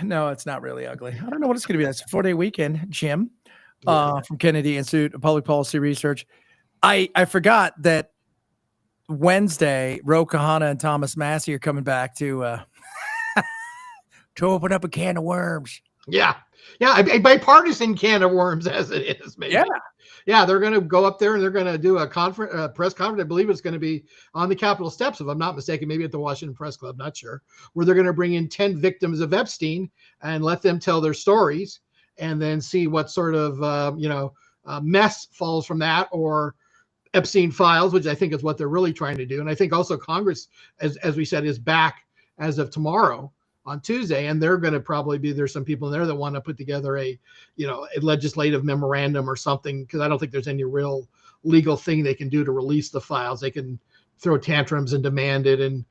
No, it's not really ugly. I don't know what it's going to be. That's a 4-day weekend, Jim, Yeah. from Kennedy Institute of Public Policy Research. I forgot that Wednesday, Khanna and Thomas Massie are coming back to open up a can of worms. Yeah. A bipartisan can of worms, as it is, maybe. Yeah, they're going to go up there and they're going to do a press conference. I believe it's going to be on the Capitol steps, if I'm not mistaken, maybe at the Washington Press Club, not sure, where they're going to bring in 10 victims of Epstein and let them tell their stories and then see what sort of, mess falls from that, or Epstein files, which I think is what they're really trying to do. And I think also Congress, as we said, is back as of tomorrow on Tuesday, and they're going to probably be, there's some people in there that want to put together a legislative memorandum or something, because I don't think there's any real legal thing they can do to release the files. They can throw tantrums and demand it and,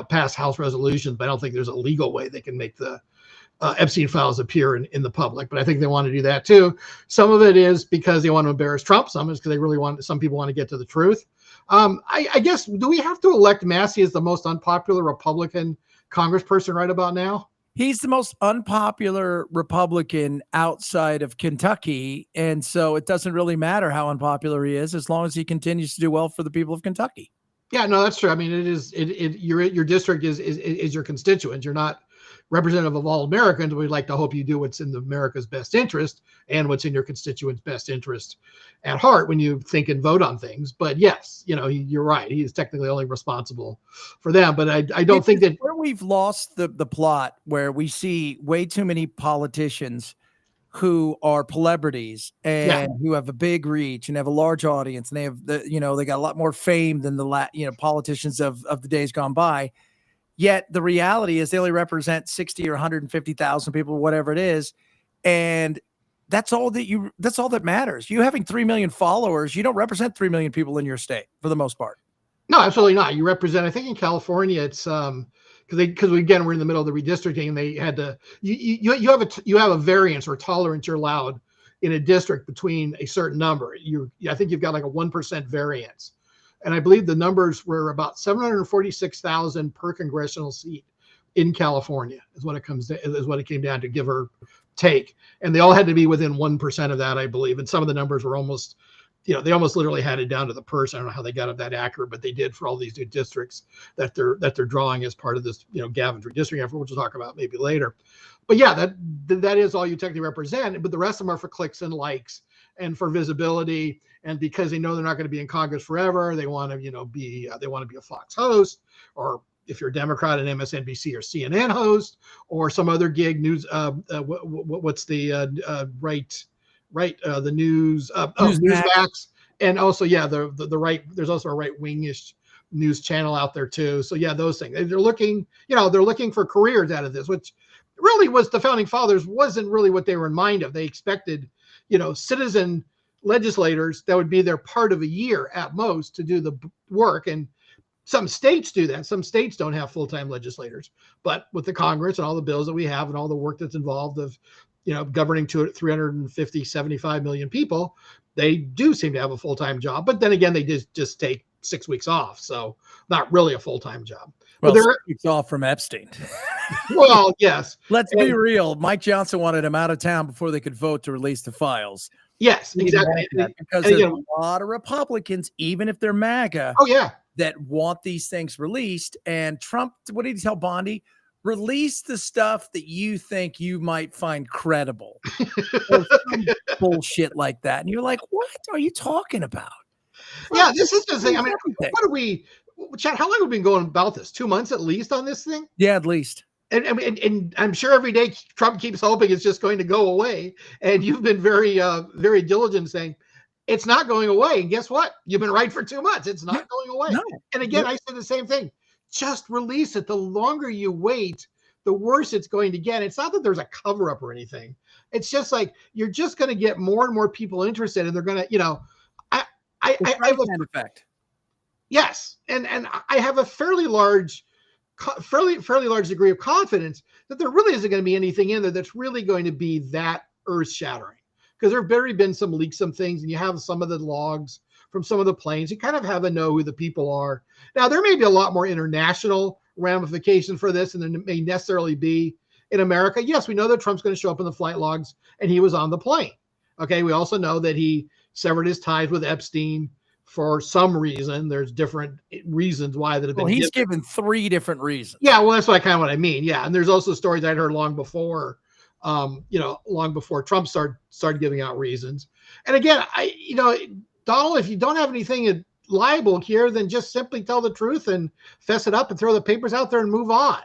pass House resolutions, but I don't think there's a legal way they can make the Epstein files appear in the public. But I think they want to do that too. Some of it is because they want to embarrass Trump. Some is because some people want to get to the truth. I guess, do we have to elect Massie as the most unpopular Republican congressperson right about now? He's the most unpopular Republican outside of Kentucky, and so it doesn't really matter how unpopular he is as long as he continues to do well for the people of Kentucky. Yeah, no, that's true. I mean, your district is your constituents. You're not representative of all Americans. We'd like to hope you do what's in America's best interest and what's in your constituents' best interest at heart when you think and vote on things. But yes, you're right. He is technically only responsible for them. But I don't think that where we've lost the plot, where we see way too many politicians who are celebrities and who have a big reach and have a large audience, and they have they got a lot more fame than the politicians of the days gone by. Yet the reality is they only represent 60 or 150,000 people, whatever it is. And that's all that matters. You having 3 million followers, you don't represent 3 million people in your state for the most part. No, absolutely not. You represent, I think in California, it's because again, we're in the middle of the redistricting, and they had to, you have a variance or tolerance you're allowed in a district between a certain number. I think you've got like a 1% variance. And I believe the numbers were about 746,000 per congressional seat in California is what it came down to, give or take. And they all had to be within 1% of that, I believe. And some of the numbers were almost, they almost literally had it down to the person. I don't know how they got it that accurate, but they did for all these new districts that they're drawing as part of this, Gavin's redistricting effort, which we'll talk about maybe later. But yeah, that is all you technically represent. But the rest of them are for clicks and likes and for visibility. And because they know they're not going to be in Congress forever, they want to, be a Fox host, or if you're a Democrat, an MSNBC or CNN host, or some other gig news. What's the the news? Newsmax, and also the right. There's also a right-wingish news channel out there too. So yeah, those things. They're looking for careers out of this, which really was the founding fathers wasn't really what they were in mind of. They expected, citizen legislators that would be there part of a year at most to do the work. And some states do that. Some states don't have full-time legislators, but with the Congress and all the bills that we have and all the work that's involved of, governing to 350, 75 million people, they do seem to have a full-time job. But then again, they just take 6 weeks off. So not really a full-time job. Well, they're 6 weeks off from Epstein. Well, yes. Let's be real. Mike Johnson wanted him out of town before they could vote to release the files. Yes, exactly. Because there's a lot of Republicans, even if they're MAGA, that want these things released. And Trump, what did he tell Bondi? Release the stuff that you think you might find credible. Or some bullshit like that. And you're like, what are you talking about? Yeah, this is the thing. I mean, what are we, Chad, how long have we been going about this? 2 months at least on this thing? Yeah, at least. And I'm sure every day Trump keeps hoping it's just going to go away. And you've been very, very diligent saying it's not going away. And guess what? You've been right for 2 months. It's not going away. No. And again, I say the same thing. Just release it. The longer you wait, the worse it's going to get. It's not that there's a cover up or anything. It's just like you're just going to get more and more people interested, and they're going to, I have a effect. Yes, and I have a fairly large degree of confidence that there really isn't going to be anything in there that's really going to be that earth shattering, because there have already been some leaks, some things, and you have some of the logs from some of the planes. You kind of have to know who the people are. Now, there may be a lot more international ramifications for this, and there may necessarily be in America. Yes, we know that Trump's going to show up in the flight logs and he was on the plane. Okay. We also know that he severed his ties with Epstein for some reason. There's different reasons why that have been he's given 3 different reasons. Yeah, well, that's what I mean. Yeah, and there's also stories I'd heard long before, long before Trump started giving out reasons. And again, Donald, if you don't have anything liable here, then just simply tell the truth and fess it up and throw the papers out there and move on.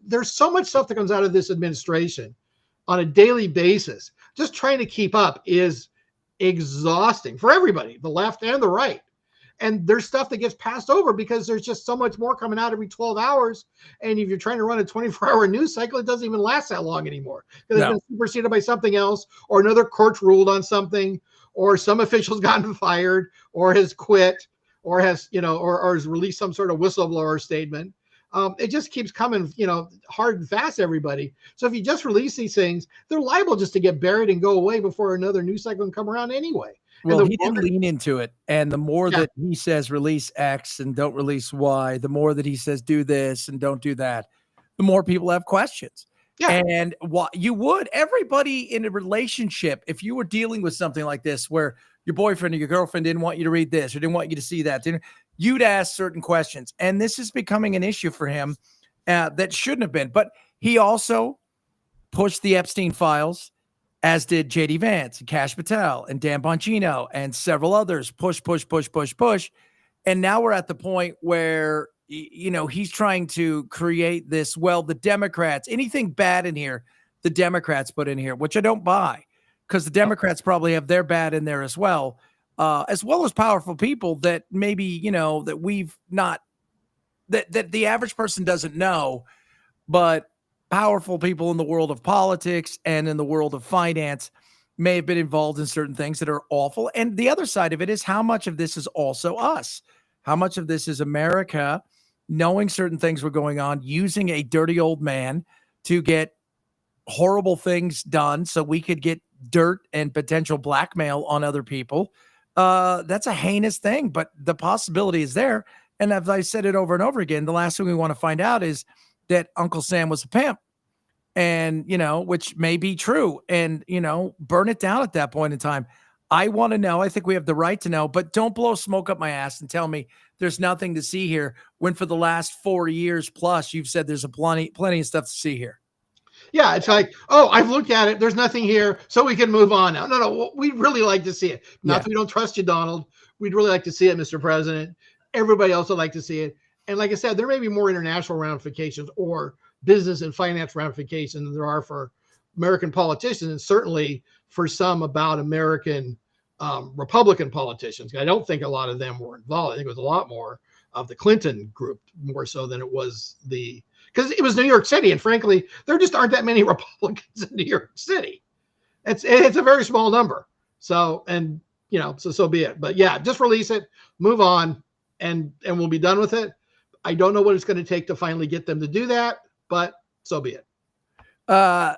There's so much stuff that comes out of this administration on a daily basis. Just trying to keep up is exhausting for everybody, the left and the right. And there's stuff that gets passed over because there's just so much more coming out every 12 hours. And if you're trying to run a 24-hour news cycle, it doesn't even last that long anymore because it's been superseded by something else, or another court ruled on something, or some official's gotten fired, or has quit, or has released some sort of whistleblower statement. It just keeps coming, hard and fast, everybody. So if you just release these things, they're liable just to get buried and go away before another news cycle can come around anyway. Well, he didn't lean into it. And the more that he says release X and don't release Y, the more that he says do this and don't do that, the more people have questions. Yeah. And what everybody in a relationship, if you were dealing with something like this, where your boyfriend or your girlfriend didn't want you to read this or didn't want you to see that, you'd ask certain questions. And this is becoming an issue for him that shouldn't have been. But he also pushed the Epstein files, as did J.D. Vance and Kash Patel and Dan Bongino and several others. Push. And now we're at the point where, he's trying to create this, the Democrats, anything bad in here, the Democrats put in here, which I don't buy, because the Democrats probably have their bad in there as well as powerful people that maybe, that we've not, that the average person doesn't know, but powerful people in the world of politics and in the world of finance may have been involved in certain things that are awful. And the other side of it is how much of this is also us, how much of this is America knowing certain things were going on, using a dirty old man to get horrible things done so we could get dirt and potential blackmail on other people. That's a heinous thing, but the possibility is there. And as I said it over and over again, the last thing we want to find out is that Uncle Sam was a pimp, and, which may be true, and, burn it down at that point in time. I want to know. I think we have the right to know, but don't blow smoke up my ass and tell me there's nothing to see here when for the last 4 years plus you've said there's plenty of stuff to see here. Yeah, it's like, oh, I've looked at it. There's nothing here, so we can move on now. No, we'd really like to see it. Not that we don't trust you, Donald. We'd really like to see it, Mr. President. Everybody else would like to see it. And like I said, there may be more international ramifications or business and finance ramifications than there are for American politicians, and certainly for some about American Republican politicians. I don't think a lot of them were involved. I think it was a lot more of the Clinton group, more so than it was because it was New York City. And frankly, there just aren't that many Republicans in New York City. It's a very small number. So be it. But yeah, just release it, move on, and we'll be done with it. I don't know what it's going to take to finally get them to do that, but so be it.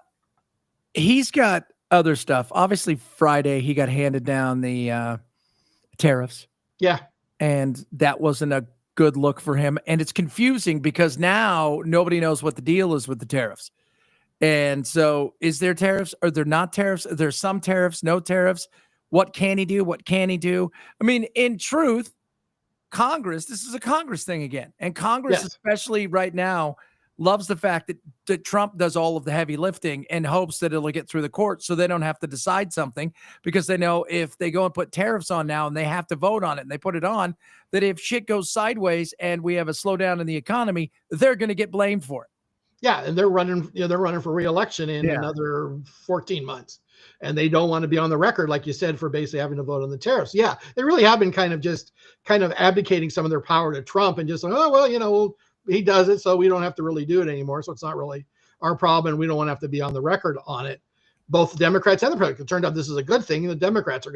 He's got other stuff. Obviously, Friday, he got handed down the tariffs. Yeah. And that wasn't a good look for him. And it's confusing because now nobody knows what the deal is with the tariffs. And so is there tariffs? Are there not tariffs? Are there some tariffs, no tariffs? What can he do? What can he do? I mean, in truth, Congress, this is a Congress thing again. And Congress, especially right now, loves the fact that Trump does all of the heavy lifting and hopes that it'll get through the court so they don't have to decide something, because they know if they go and put tariffs on now and they have to vote on it and they put it on, that if shit goes sideways and we have a slowdown in the economy, they're going to get blamed for it. Yeah, and they're running for re-election in another 14 months. And they don't want to be on the record, like you said, for basically having to vote on the tariffs. Yeah, they really have been kind of abdicating some of their power to Trump and just like, oh, well, he does it, so we don't have to really do it anymore. So it's not really our problem, and we don't want to have to be on the record on it. Both the Democrats and the Republicans. It turned out this is a good thing. The Democrats are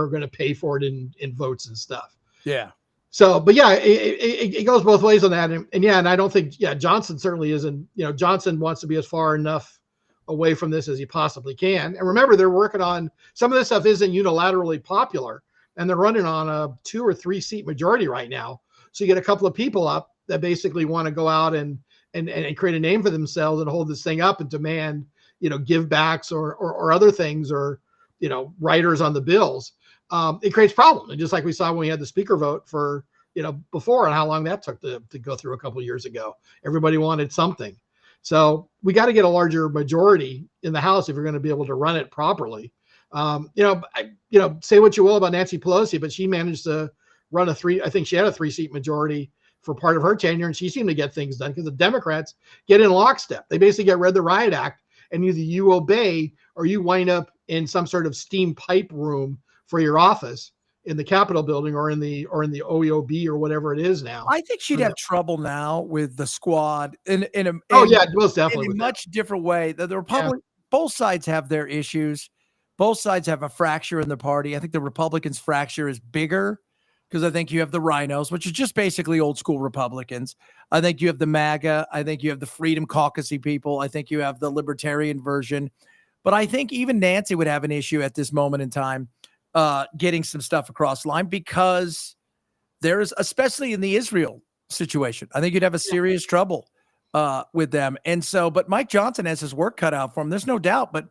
gonna pay for it in votes and stuff. Yeah. So, but yeah, it goes both ways on that, and I don't think Johnson certainly isn't. Johnson wants to be as far enough away from this as he possibly can. And remember, they're working on some of this stuff isn't unilaterally popular, and they're running on a 2 or 3 seat majority right now. So you get a couple of people up that basically want to go out and and create a name for themselves and hold this thing up and demand, give backs or other things, or, writers on the bills, it creates problems. And just like we saw when we had the speaker vote for, before, and how long that took to go through a couple of years ago, everybody wanted something. So we got to get a larger majority in the House if you're going to be able to run it properly. Say what you will about Nancy Pelosi, but she managed to run I think she had a 3-seat majority for part of her tenure, and she seemed to get things done because the Democrats get in lockstep. They basically get read the Riot Act, and either you obey or you wind up in some sort of steam pipe room for your office in the Capitol building or in the OEOB or whatever it is now. I think she'd have trouble now with the squad most definitely in a much different way. The Republic, both sides have their issues. Both sides have a fracture in the party. I think the Republicans' fracture is bigger because I think you have the rhinos, which is just basically old school Republicans. I think you have the MAGA. I think you have the Freedom Caucusy people. I think you have the libertarian version. But I think even Nancy would have an issue at this moment in time getting some stuff across the line, because there is, especially in the Israel situation, I think you'd have a serious trouble with them. And so, but Mike Johnson has his work cut out for him. There's no doubt. But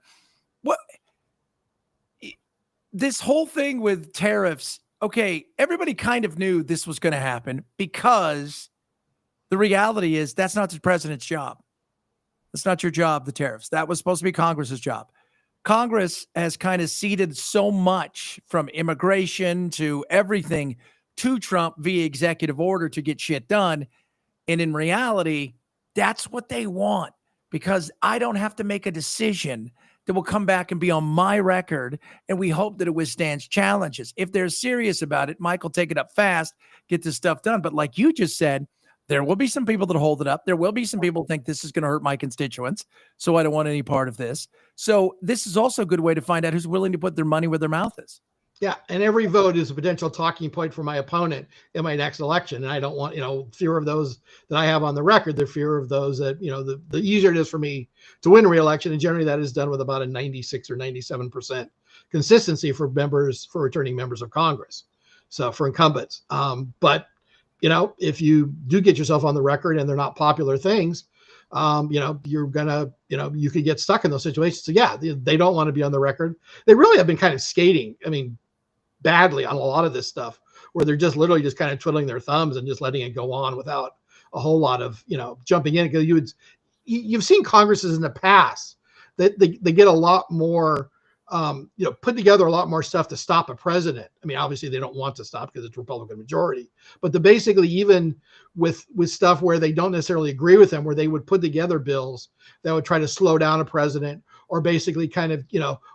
this whole thing with tariffs, okay, everybody kind of knew this was going to happen, because the reality is that's not the president's job. That's not your job, the tariffs. That was supposed to be Congress's job. Congress has kind of ceded so much, from immigration to everything, to Trump via executive order to get shit done. And in reality, that's what they want, because I don't have to make a decision that will come back and be on my record, and we hope that it withstands challenges. If they're serious about it, Mike will take it up fast, get this stuff done. But like you just said, there will be some people that hold it up. There will be some people who think this is going to hurt my constituents, so I don't want any part of this. So this is also a good way to find out who's willing to put their money where their mouth is. Yeah, and every vote is a potential talking point for my opponent in my next election. And I don't want, fear of those that I have on the record, the fear of those that, the easier it is for me to win re-election. And generally that is done with about a 96 or 97% consistency for returning members of Congress. So for incumbents. But if you do get yourself on the record and they're not popular things, you're gonna, you could get stuck in those situations. So yeah, they don't want to be on the record. They really have been kind of skating, badly on a lot of this stuff, where they're just literally just kind of twiddling their thumbs and just letting it go on without a whole lot of, jumping in. Because you've seen Congresses in the past that they get a lot more, put together a lot more stuff to stop a president. Obviously they don't want to stop because it's Republican majority, but basically even with stuff where they don't necessarily agree with them, where they would put together bills that would try to slow down a president, or basically kind of,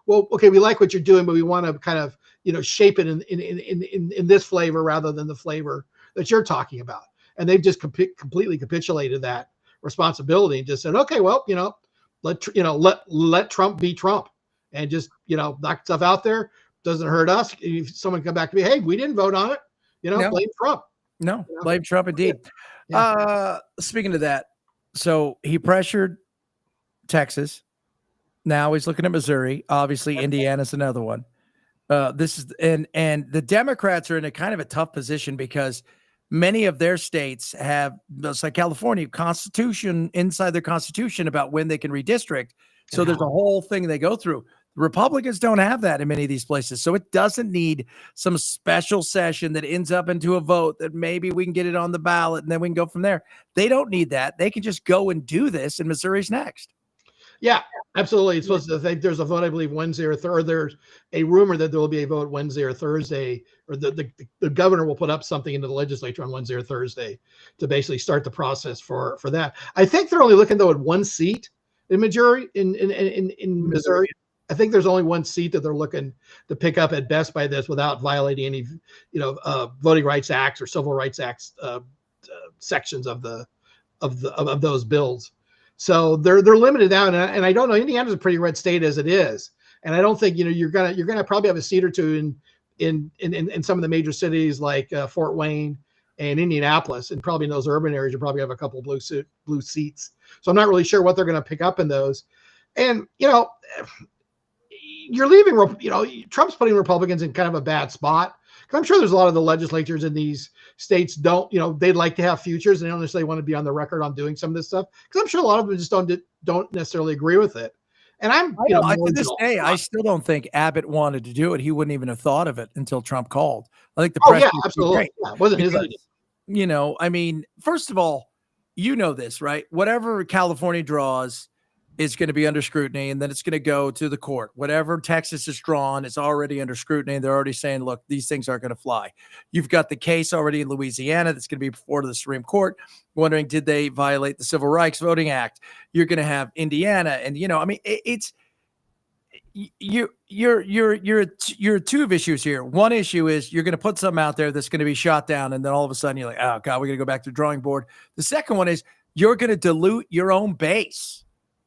well, okay, we like what you're doing, but we want to kind of, shape it in this flavor rather than the flavor that you're talking about. And they've just completely capitulated that responsibility and just said, okay, well, let Trump be Trump. And just, knock stuff out there. Doesn't hurt us. If someone come back to me, hey, we didn't vote on it, no. Blame Trump. No, blame Trump indeed. Yeah. Speaking of that, so he pressured Texas. Now he's looking at Missouri. Obviously, Indiana's another one. This is and the Democrats are in a kind of a tough position, because many of their states have, just like California, constitution inside their constitution about when they can redistrict. So there's a whole thing they go through. Republicans don't have that in many of these places. So it doesn't need some special session that ends up into a vote that maybe we can get it on the ballot and then we can go from there. They don't need that. They can just go and do this, and Missouri's next. Yeah, absolutely. It's supposed to think there's a vote, I believe, Wednesday or Thursday. There's a rumor that there will be a vote Wednesday or Thursday, or the governor will put up something into the legislature on Wednesday or Thursday to basically start the process for that. I think they're only looking, though, at one seat in Missouri. In Missouri, I think there's only one seat that they're looking to pick up at best by this, without violating any, Voting Rights Acts or Civil Rights Acts sections of those bills. So they're limited down, and I don't know. Indiana's a pretty red state as it is, and I don't think you're gonna probably have a seat or two in some of the major cities like Fort Wayne and Indianapolis, and probably in those urban areas you probably have a couple of blue seats. So I'm not really sure what they're going to pick up in those. And you're leaving. Trump's putting Republicans in kind of a bad spot, because I'm sure there's a lot of the legislatures in these states don't, they'd like to have futures and they don't necessarily want to be on the record on doing some of this stuff, because I'm sure a lot of them just don't necessarily agree with it. And to this day, I still don't think Abbott wanted to do it. He wouldn't even have thought of it until Trump called. I think the press. Yeah, absolutely. Yeah, it wasn't his idea. I mean, first of all, this, right? Whatever California draws is going to be under scrutiny, and then it's going to go to the court. Whatever Texas is drawn, it's already under scrutiny. They're already saying, look, these things aren't going to fly. You've got the case already in Louisiana that's going to be before the Supreme Court, wondering, did they violate the Civil Rights Voting Act? You're going to have Indiana. And, you're two of issues here. One issue is you're going to put something out there that's going to be shot down, and then all of a sudden you're like, oh, God, we're going to go back to the drawing board. The second one is you're going to dilute your own base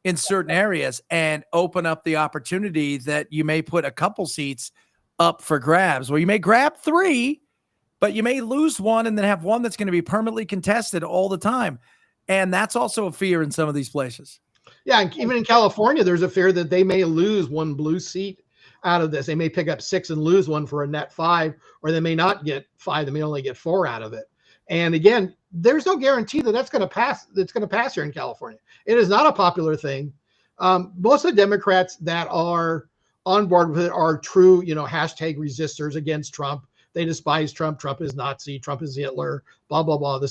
in certain areas and open up the opportunity that you may put a couple seats up for grabs. Well, you may grab 3, but you may lose 1 and then have 1 that's going to be permanently contested all the time. And that's also a fear in some of these places. Yeah, and even in California, there's a fear that they may lose 1 blue seat out of this. They may pick up 6 and lose 1 for a net 5, or they may not get 5. They may only get 4 out of it. And again, there's no guarantee that that's going to pass. That's going to pass here in California. It is not a popular thing. Most of the Democrats that are on board with it are true, hashtag resistors against Trump. They despise Trump. Trump is Nazi. Trump is Hitler. Blah blah blah. The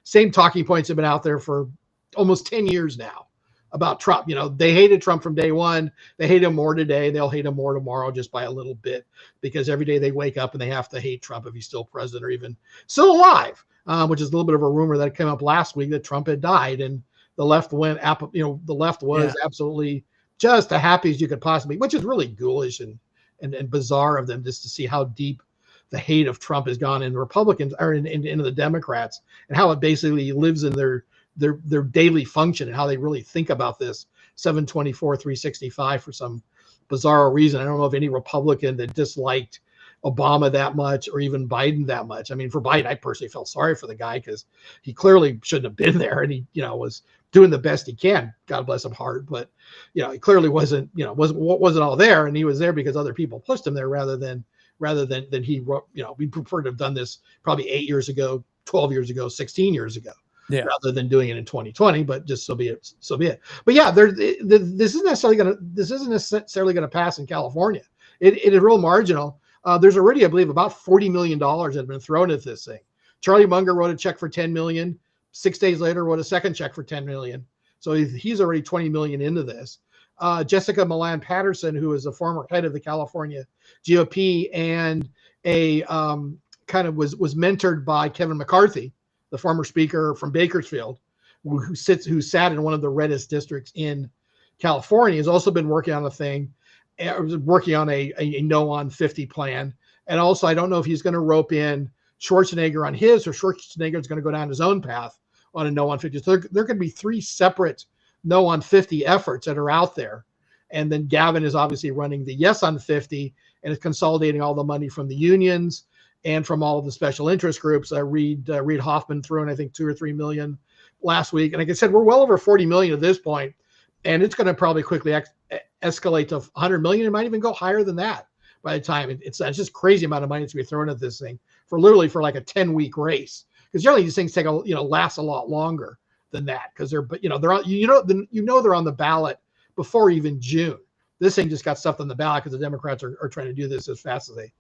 same talking points have been out there for almost 10 years now about Trump. They hated Trump from day one. They hate him more today. They'll hate him more tomorrow, just by a little bit, because every day they wake up and they have to hate Trump if he's still president or even still alive, which is a little bit of a rumor that came up last week that Trump had died, and the left was absolutely just as happy as you could possibly, which is really ghoulish and bizarre of them, just to see how deep the hate of Trump has gone in Republicans or into the Democrats, and how it basically lives in their daily function and how they really think about this 724, 365 for some bizarre reason. I don't know of any Republican that disliked Obama that much, or even Biden that much. I mean, for Biden, I personally felt sorry for the guy, because he clearly shouldn't have been there, and he, was doing the best he can. God bless him heart, but he clearly wasn't all there, and he was there because other people pushed him there rather than he. We prefer to have done this probably 8 years ago, 12 years ago, 16 years ago. Yeah. Rather than doing it in 2020, but just so be it. But yeah, this isn't necessarily going to pass in California. It is real marginal. There's already, I believe, about $40 million that have been thrown at this thing. Charlie Munger wrote a check for $10 million. 6 days later, wrote a second check for $10 million. So he's already $20 million into this. Jessica Milan Patterson, who is a former head of the California GOP and a kind of was mentored by Kevin McCarthy, the former speaker from Bakersfield, who sat in one of the reddest districts in California, has also been working on a no on 50 plan. And also, I don't know if he's going to rope in Schwarzenegger on his, or Schwarzenegger is going to go down his own path on a no on 50. So there could be 3 separate no on 50 efforts that are out there. And then Gavin is obviously running the yes on 50 and is consolidating all the money from the unions and from all of the special interest groups. Reid Hoffman threw in, I think, 2 or 3 million last week. And like I said, we're well over 40 million at this point, and it's going to probably quickly escalate to 100 million. It might even go higher than that by the time. It's just crazy amount of money to be thrown at this thing for like a 10-week race. Because generally these things last a lot longer than that, because they're they're on the ballot before even June. This thing just got stuffed on the ballot because the Democrats are trying to do this as fast as they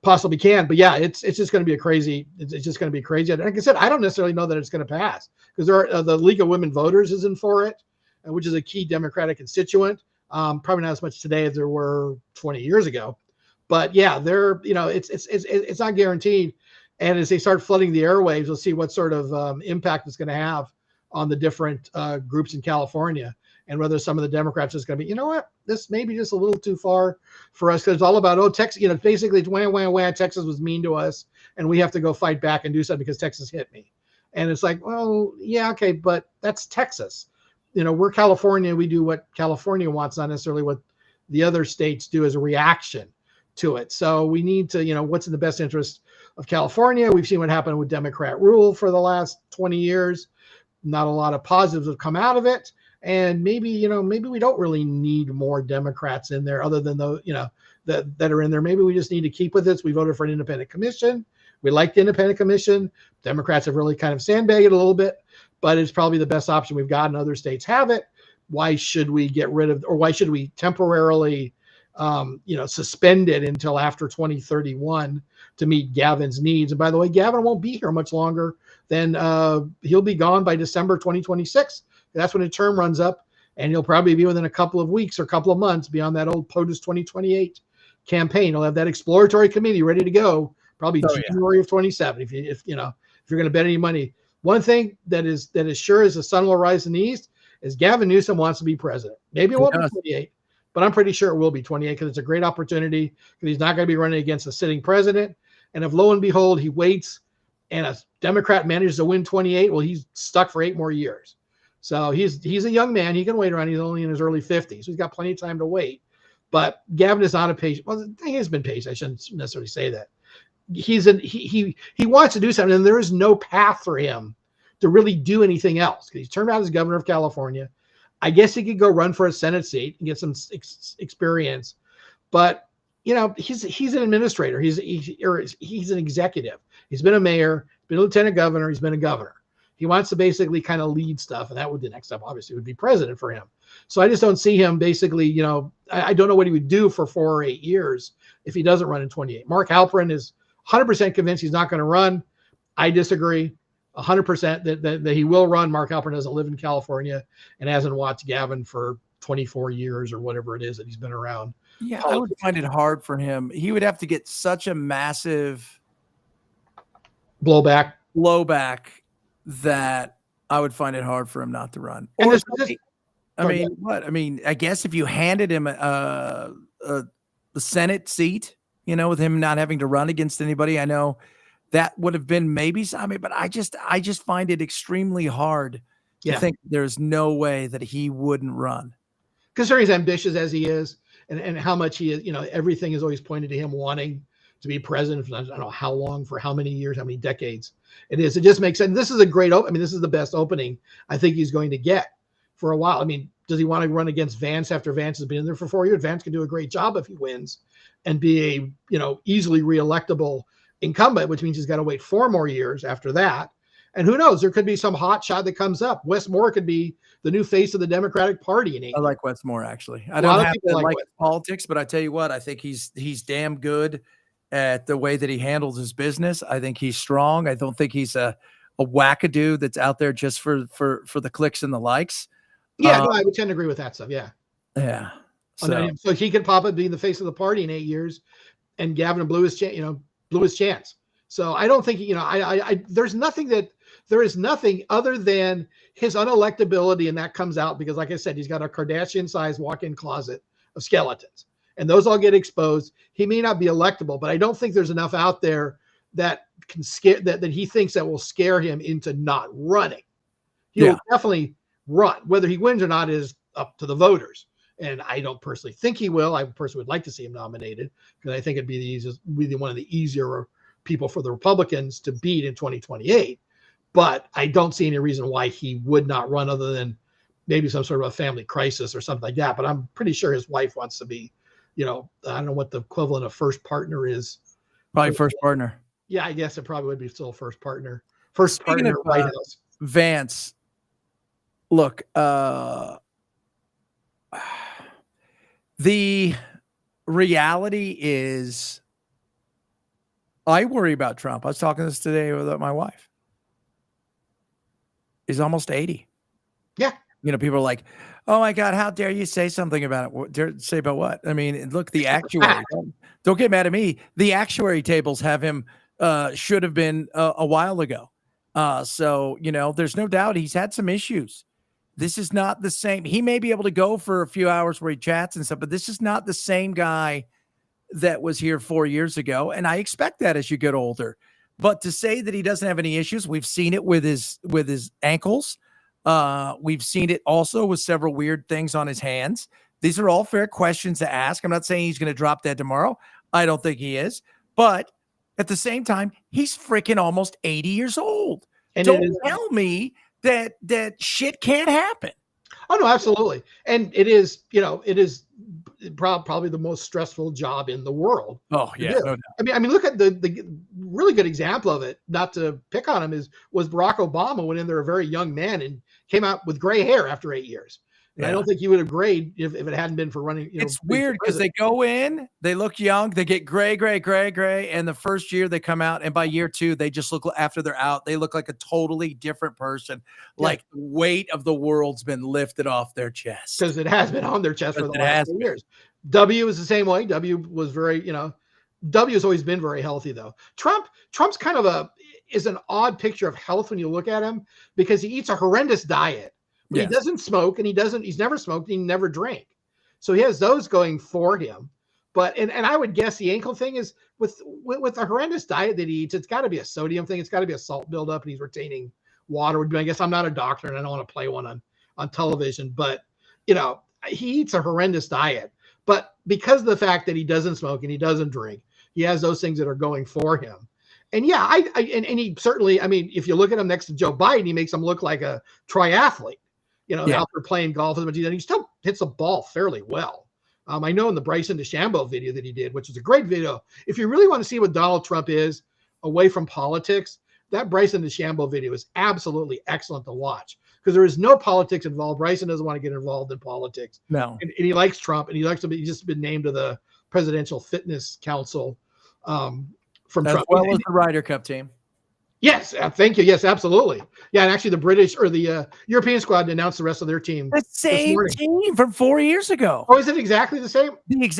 possibly can. But yeah, it's just going to be crazy. It's just going to be crazy. And like I said, I don't necessarily know that it's going to pass, because the League of Women Voters isn't for it, which is a key Democratic constituent. Probably not as much today as there were 20 years ago, but yeah, it's not guaranteed. And as they start flooding the airwaves, we'll see what sort of impact it's going to have on the different groups in California, and whether some of the Democrats is going to be, this may be just a little too far for us, because it's all about, Texas, basically it's wah, Texas was mean to us, and we have to go fight back and do something because Texas hit me. And it's like, well, yeah, okay, but that's Texas. We're California. We do what California wants, not necessarily what the other states do as a reaction to it. So we need to, what's in the best interest of California. We've seen what happened with Democrat rule for the last 20 years. Not a lot of positives have come out of it. And maybe we don't really need more Democrats in there, other than that are in there. Maybe we just need to keep with this. We voted for an independent commission. We like the independent commission. Democrats have really kind of sandbagged it a little bit, but it's probably the best option we've got, and other states have it. Why should we get rid of, or why should we temporarily, suspend it until after 2031 to meet Gavin's needs? And by the way, Gavin won't be here much longer than he'll be gone by December 2026. That's when his term runs up, and he'll probably be within a couple of weeks or a couple of months beyond that old POTUS 2028 campaign. He'll have that exploratory committee ready to go, probably January of 27. If you're going to bet any money, one thing that is sure as the sun will rise in the east is Gavin Newsom wants to be president. Maybe it won't be 28, but I'm pretty sure it will be 28 because it's a great opportunity, because he's not going to be running against a sitting president. And if lo and behold, he waits and a Democrat manages to win 28, well, he's stuck for 8 more years. So he's a young man. He can wait around. He's only in his early 50s. So he's got plenty of time to wait. But Gavin is not a patient. Well, he has been patient. I shouldn't necessarily say that. He wants to do something, and there is no path for him to really do anything else. He's turned out as governor of California. I guess he could go run for a Senate seat and get some experience, but he's an administrator. He's an executive. He's been a mayor, been a lieutenant governor. He's been a governor. He wants to basically kind of lead stuff, and that would, the next step obviously would be president for him. So I just don't see him basically, I don't know what he would do for 4 or 8 years if he doesn't run in 28. Mark Halperin is 100% convinced he's not going to run. I disagree 100% that he will run. Mark Halperin doesn't live in California and hasn't watched Gavin for 24 years or whatever it is that he's been around. Yeah, I would find it hard for him. He would have to get such a massive blowback that I would find it hard for him not to run. Or I guess if you handed him the Senate seat, with him not having to run against anybody, I know that would have been maybe something, but I just find it extremely hard to think there's no way that he wouldn't run. Considering as ambitious as he is, and how much he is, everything is always pointed to him wanting to be president for I don't know how long, for how many years, how many decades it is. It just makes sense. This is a great this is the best opening I think he's going to get for a while. Does he want to run against Vance after Vance has been in there for 4 years? Vance can do a great job if he wins and be a, easily reelectable incumbent, which means he's got to wait 4 more years after that. And who knows, there could be some hot shot that comes up. Wes Moore could be the new face of the Democratic Party in 8 years. I like Wes Moore, actually. I don't have to like politics, but I tell you what, I think he's damn good at the way that he handles his business. I think he's strong. I don't think he's a wackadoo that's out there just for the clicks and the likes. Yeah, no, I would tend to agree with that stuff. Yeah. Yeah. So he could pop up being the face of the party in 8 years, and Gavin blew his chance. So I don't think, there is nothing other than his unelectability, and that comes out because, like I said, he's got a Kardashian-sized walk-in closet of skeletons, and those all get exposed. He may not be electable, but I don't think there's enough out there that can scare that he thinks that will scare him into not running. He'll definitely run. Whether he wins or not is up to the voters. And I don't personally think he will. I personally would like to see him nominated because I think it'd be one of the easier people for the Republicans to beat in 2028. But I don't see any reason why he would not run, other than maybe some sort of a family crisis or something like that. But I'm pretty sure his wife wants to be, I don't know what the equivalent of first partner is. Probably first partner. Yeah, I guess it probably would be still first partner. First partner at White House. Vance, look, the reality is I worry about Trump. I was talking this today with my wife. He's almost 80. Yeah. People are like, oh my God, how dare you say something about it? Dare say about what? Look, the actuary, don't get mad at me. The actuary tables have him, should have been a while ago. So, there's no doubt he's had some issues. This is not the same. He may be able to go for a few hours where he chats and stuff, but this is not the same guy that was here 4 years ago. And I expect that as you get older. But to say that he doesn't have any issues, we've seen it with his ankles. We've seen it also with several weird things on his hands. These are all fair questions to ask. I'm not saying he's going to drop dead tomorrow. I don't think he is. But at the same time, he's freaking almost 80 years old. And don't tell me that shit can't happen. Oh, no, absolutely. And it is probably the most stressful job in the world. Oh, yeah. No doubt. Look at the really good example of it, not to pick on him, was Barack Obama went in there a very young man and came out with gray hair after 8 years. And I don't think he would have grayed if it hadn't been for running. It's weird because they go in, they look young, they get gray, and the first year they come out, and by year 2, they just look, after they're out, they look like a totally different person. Like the weight of the world's been lifted off their chest. Because it has been on their chest for the last 2 years. W is the same way. W was very, W has always been very healthy though. Trump's kind of is an odd picture of health when you look at him, because he eats a horrendous diet. He doesn't smoke, and he's never smoked, and he never drank. So he has those going for him. But, and I would guess the ankle thing is with a horrendous diet that he eats, it's got to be a sodium thing. It's got to be a salt buildup, and he's retaining water. I guess I'm not a doctor, and I don't want to play one on television, but he eats a horrendous diet. But because of the fact that he doesn't smoke and he doesn't drink, he has those things that are going for him. And yeah, and he certainly, if you look at him next to Joe Biden, he makes him look like a triathlete. Out there playing golf as much as he still hits the ball fairly well. I know in the Bryson DeChambeau video that he did, which is a great video. If you really want to see what Donald Trump is away from politics, that Bryson DeChambeau video is absolutely excellent to watch, because there is no politics involved. Bryson doesn't want to get involved in politics. No. And he likes Trump, and he's just been named to the Presidential Fitness Council from Trump. As well as the Ryder Cup team. Yes, thank you. Yes, absolutely. Yeah, and actually the British or the European squad announced the rest of their team. The same team from 4 years ago. Oh, is it exactly the same?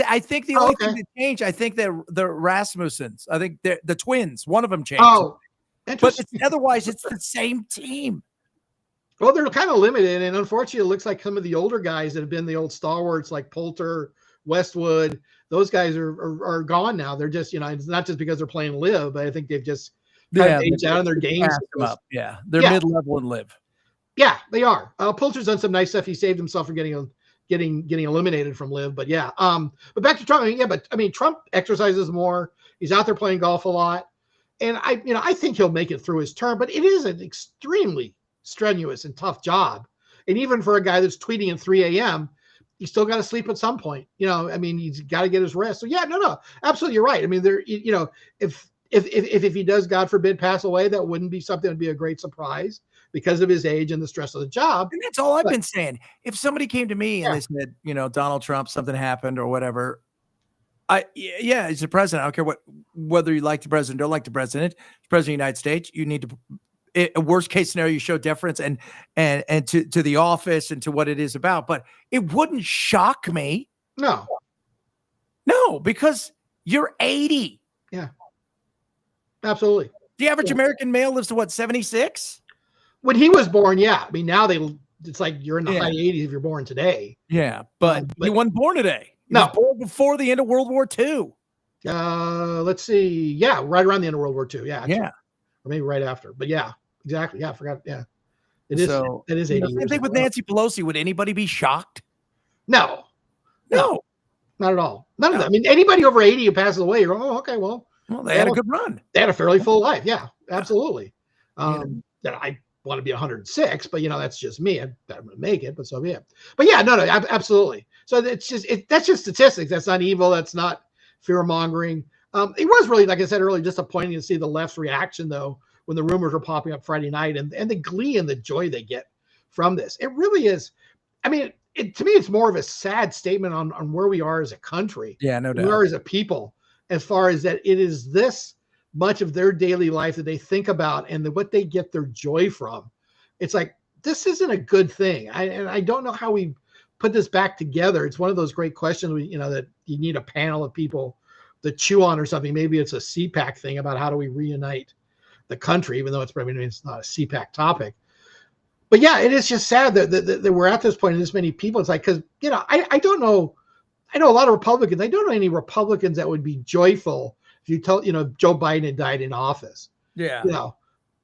I think the only thing that changed, I think the Rasmussens, I think the twins, one of them changed. Oh, interesting. But otherwise, it's the same team. Well, they're kind of limited, and unfortunately, it looks like some of the older guys that have been the old stalwarts like Poulter, Westwood, those guys are gone now. They're just, it's not just because they're playing live, but I think they've just aged out in their games. Yeah, they're mid-level and live. Yeah, they are. Poulter's done some nice stuff. He saved himself from getting eliminated from live. But yeah, but back to Trump. Trump exercises more. He's out there playing golf a lot, and I think he'll make it through his term. But it is an extremely strenuous and tough job. And even for a guy that's tweeting at 3 a.m., he's still got to sleep at some point. He's got to get his rest. So yeah, no, absolutely, you're right. If he does, God forbid, pass away, that wouldn't be something that would be a great surprise because of his age and the stress of the job. And that's all I've been saying. If somebody came to me and they said, Donald Trump, something happened or whatever, he's the president. I don't care whether you like the president or don't like the president. He's president of the United States. You need to, a worst case scenario, you show deference and to the office and to what it is about. But it wouldn't shock me. No, because you're 80. Yeah. Absolutely. The average American male lives to 76? When he was born, yeah. Now it's like you're in the high 80s if you're born today. Yeah, but he wasn't born today. He was born before the end of World War II. Let's see. Yeah, right around the end of World War II. Yeah. Actually. Yeah. Or maybe right after. But yeah, exactly. Yeah, I forgot. Yeah. It is 80 years. Same thing with Nancy Pelosi. Would anybody be shocked? No. Not at all. None of them. Anybody over 80 who passes away, you're okay, well, they had a good run. They had a fairly full life. Yeah, absolutely. That I want to be 106, but that's just me. I'm going to make it, but so be it. But yeah, no, absolutely. So that's just statistics. That's not evil. That's not fear mongering. It was really, like I said earlier, disappointing to see the left's reaction though, when the rumors were popping up Friday night and the glee and the joy they get from this. It really is. To me, it's more of a sad statement on where we are as a country. Yeah, no doubt. We are as a people. As far as that, it is this much of their daily life that they think about and what they get their joy from. It's like, this isn't a good thing. I don't know how we put this back together. It's one of those great questions, that you need a panel of people to chew on or something. Maybe it's a CPAC thing about how do we reunite the country, even though it's not a CPAC topic. But yeah, it is just sad that we're at this point and this many people. It's like, because, I don't know. I know a lot of Republicans. I don't know any Republicans that would be joyful if you tell, Joe Biden had died in office. Yeah.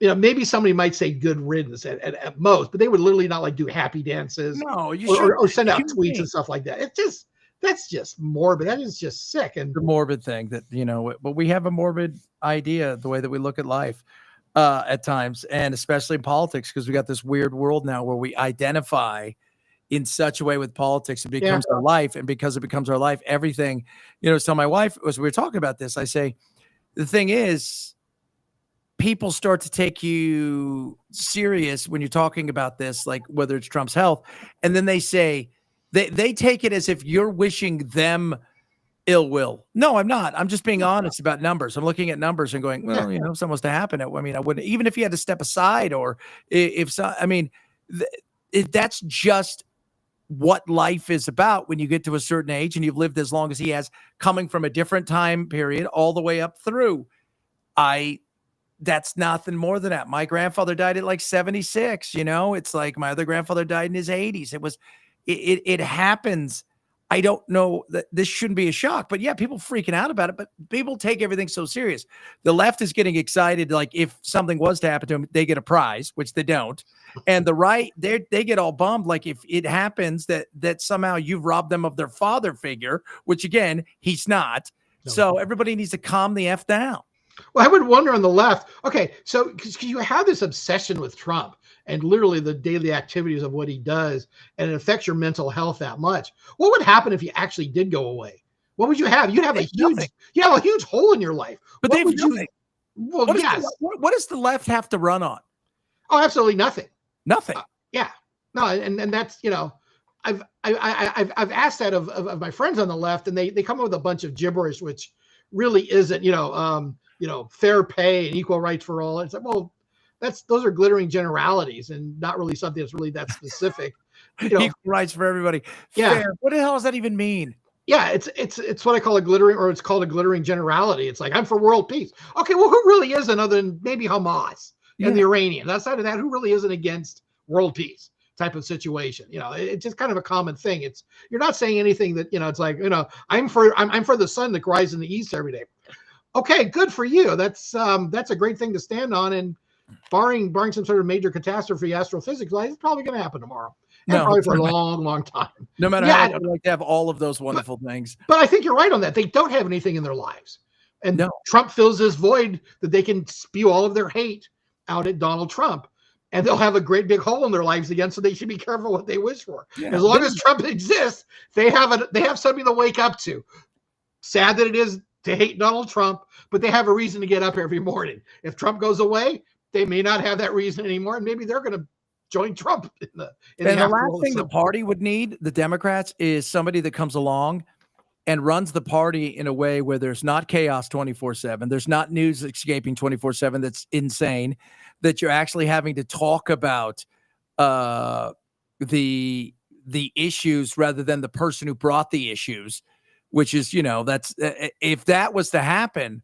Maybe somebody might say good riddance at most, but they would literally not do happy dances. No, or send out tweets and stuff like that. That's just morbid. That is just sick. And the morbid thing that, but we have a morbid idea, the way that we look at life at times, and especially in politics, because we got this weird world now where we identify in such a way with politics, it becomes our life. And because it becomes our life, everything, so my wife, as we were talking about this, I say, the thing is, people start to take you serious when you're talking about this, like whether it's Trump's health, and then they say they take it as if you're wishing them ill will. No, I'm not. I'm just being honest about numbers. I'm looking at numbers and going, well, if something was to happen, I mean, I wouldn't, even if you had to step aside, or if so, I mean, that's just what life is about when you get to a certain age and you've lived as long as he has, coming from a different time period all the way up through. That's nothing more than that. My grandfather died at like 76, it's like my other grandfather died in his 80s. It happens. I don't know that this shouldn't be a shock, but yeah, people freaking out about it, but people take everything so serious. The left is getting excited. Like if something was to happen to them, they get a prize, which they don't. And the right, they get all bummed. Like if it happens that somehow you've robbed them of their father figure, which again, he's not. No. So everybody needs to calm the F down. Well, I would wonder on the left, okay, so because you have this obsession with Trump and literally the daily activities of what he does, and it affects your mental health that much. What would happen if he actually did go away? What would you have? You'd have a huge hole in your life. But they have nothing. Well, yes. What does the left have to run on? Oh, absolutely nothing. Nothing. Yeah. No, and that's, I've asked that of my friends on the left, and they come up with a bunch of gibberish, which really isn't, fair pay and equal rights for all. It's like, well, those are glittering generalities and not really something that's really that specific. Equal rights for everybody. Yeah. Fair. What the hell does that even mean? Yeah, it's what I call it's called a glittering generality. It's like, I'm for world peace. Okay, well, who really isn't, other than maybe Hamas and the Iranians? Outside of that, who really isn't against world peace type of situation? It's just kind of a common thing. You're not saying anything that, it's like, I'm for the sun that rises in the east every day. Okay, good for you. That's a great thing to stand on. And barring some sort of major catastrophe, astrophysics, it's probably going to happen tomorrow. And probably for a long, long time. No matter how I'd like to have all of those wonderful things. But I think you're right on that. They don't have anything in their lives. And Trump fills this void that they can spew all of their hate out at Donald Trump. And they'll have a great big hole in their lives again. So they should be careful what they wish for. Yeah. As long as Trump exists, they have something to wake up to. Sad that it is to hate Donald Trump, but they have a reason to get up every morning. If Trump goes away, they may not have that reason anymore. And maybe they're going to join Trump in the last thing the party would need, the Democrats, is somebody that comes along and runs the party in a way where there's not chaos 24/7. There's not news escaping 24/7. That's insane. That you're actually having to talk about the issues rather than the person who brought the issues, which is, that's if that was to happen,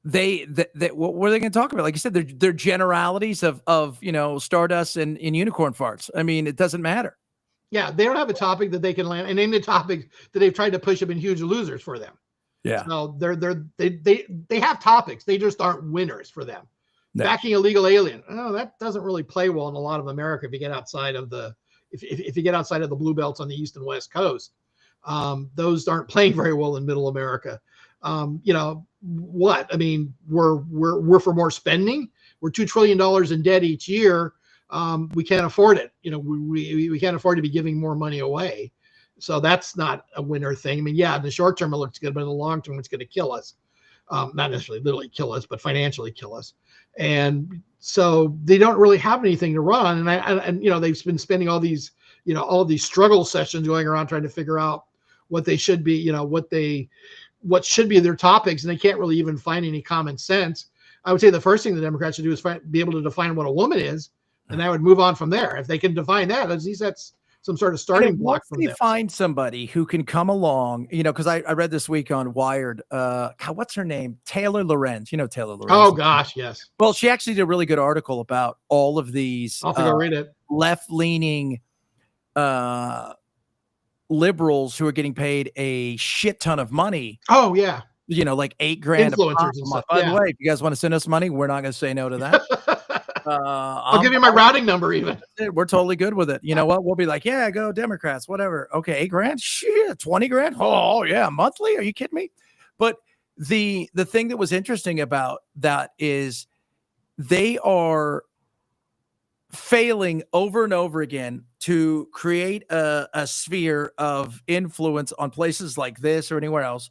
what were they going to talk about? Like you said, they're generalities of stardust and unicorn farts. I mean, it doesn't matter. Yeah, they don't have a topic that they can land, and name the topics that they've tried to push have been huge losers for them. Yeah. So they have topics, they just aren't winners for them. No. Backing illegal alien. Oh, that doesn't really play well in a lot of America if you get outside of if you get outside of the blue belts on the East and West Coast. Those aren't playing very well in Middle America. What? I mean, we're for more spending. We're $2 trillion in debt each year. We can't afford it. We can't afford to be giving more money away. So that's not a winner thing. I mean, yeah, in the short term it looks good, but in the long term it's going to kill us. Not necessarily literally kill us, but financially kill us. And so they don't really have anything to run. And they've been spending all these struggle sessions going around trying to figure out what they should be, what should be their topics, and they can't really even find any common sense. I would say the first thing the Democrats should do is be able to define what a woman is, and I would move on from there. If they can define that, at least that's some sort of starting block from them. Find somebody who can come along, because I read this week on Wired, what's her name? Taylor Lorenz. Taylor Lorenz. Oh gosh, yes. Well, she actually did a really good article about all of these I'll have to go read it. Left-leaning liberals who are getting paid a shit ton of money. Oh yeah. Like $8,000 influencers and stuff. By the way, if you guys want to send us money, we're not going to say no to that. I'll give you my routing number even. We're totally good with it. You know what? We'll be like, yeah, go Democrats, whatever. Okay, $8,000? Shit, $20,000? Oh yeah, monthly? Are you kidding me? But the thing that was interesting about that is they are failing over and over again to create a sphere of influence on places like this or anywhere else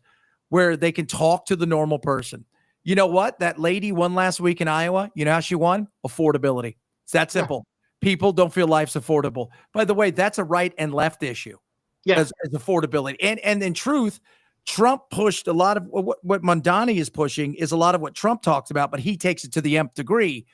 where they can talk to the normal person. You know what? That lady won last week in Iowa. You know how she won? Affordability. It's that simple. People don't feel life's affordable. By the way, that's a right and left issue. As affordability. And in truth, Trump pushed a lot of what Mondani is pushing is a lot of what Trump talks about, but he takes it to the nth degree.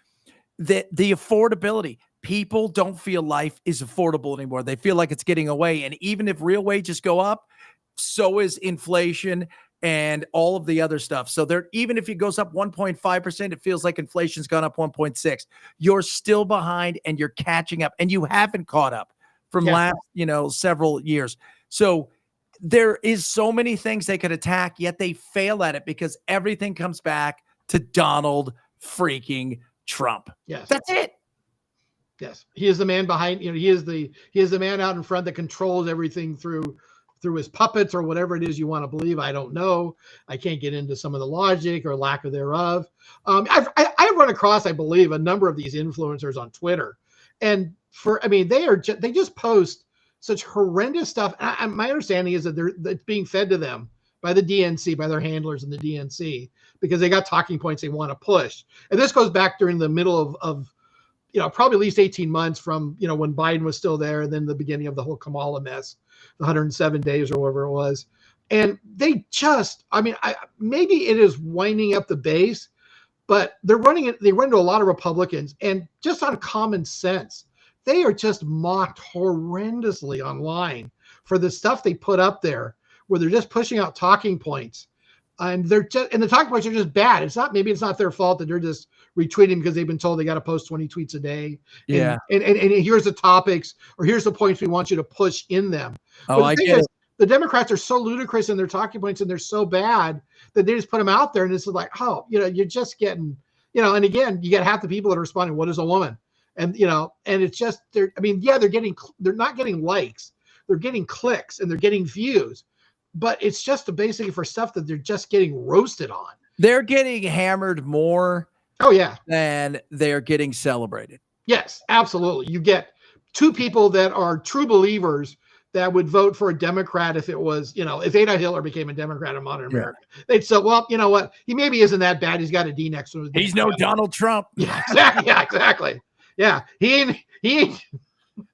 That the affordability, people don't feel life is affordable anymore. They feel like it's getting away. And even if real wages go up, so is inflation and all of the other stuff. So even if it goes up 1.5%, it feels like inflation's gone up 1.6. You're still behind and you're catching up, and you haven't caught up from last, several years. So there is so many things they could attack, yet they fail at it because everything comes back to Donald freaking Trump. Yes. That's it. Yes. He is the man behind, he is the man out in front that controls everything through his puppets or whatever it is you want to believe. I don't know. I can't get into some of the logic or lack of thereof. I've run across, I believe, a number of these influencers on Twitter, and they just post such horrendous stuff. My understanding is that it's being fed to them by the DNC, by their handlers in the DNC, because they got talking points they want to push. And this goes back during the middle of probably at least 18 months from, when Biden was still there, and then the beginning of the whole Kamala mess, the 107 days or whatever it was. And they just, maybe it is winding up the base, but they run into a lot of Republicans, and just on common sense, they are just mocked horrendously online for the stuff they put up there, where they're just pushing out talking points. And the talking points are just bad. Maybe it's not their fault that they're just retweeting because they've been told they got to post 20 tweets a day. Yeah. And here's the topics, or here's the points we want you to push in them. Oh, I get it. The Democrats are so ludicrous in their talking points, and they're so bad that they just put them out there. And it's like, you're just getting, and again, you get half the people that are responding, what is a woman? And, and it's just, they're not getting likes, they're getting clicks, and they're getting views. But it's just basically for stuff that they're just getting roasted on. They're getting hammered more. Oh, yeah. Than they're getting celebrated. Yes, absolutely. You get two people that are true believers that would vote for a Democrat if it was, if Adolf Hitler became a Democrat in modern America. They'd say, well, you know what? He maybe isn't that bad. He's got a D next to him. He's no Donald Trump. Yeah, exactly. Yeah, exactly. Yeah. He ain't.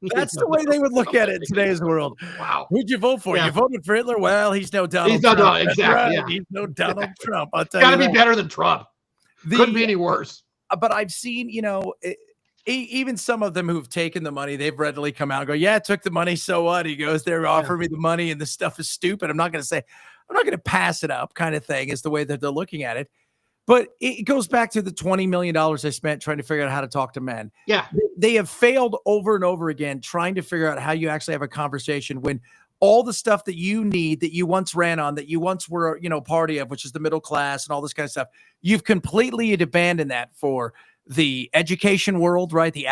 That's the way they would look at it in today's world. Wow. Who'd you vote for? Yeah. You voted for Hitler? Well, he's no Donald He's Trump. No Donald, exactly. Right. Yeah. He's no Donald Trump. I'll tell you. Got to that. be better than Trump. Couldn't be any worse. But I've seen, even some of them who've taken the money, they've readily come out and go, yeah, I took the money. So what? He goes, they're offering me the money and this stuff is stupid. I'm not going to pass it up kind of thing is the way that they're looking at it. But it goes back to the $20 million I spent trying to figure out how to talk to men. Yeah. They have failed over and over again trying to figure out how you actually have a conversation when all the stuff that you need, that you once ran on, that you once were, party of, which is the middle class and all this kind of stuff, you've completely abandoned that for the education world, right? The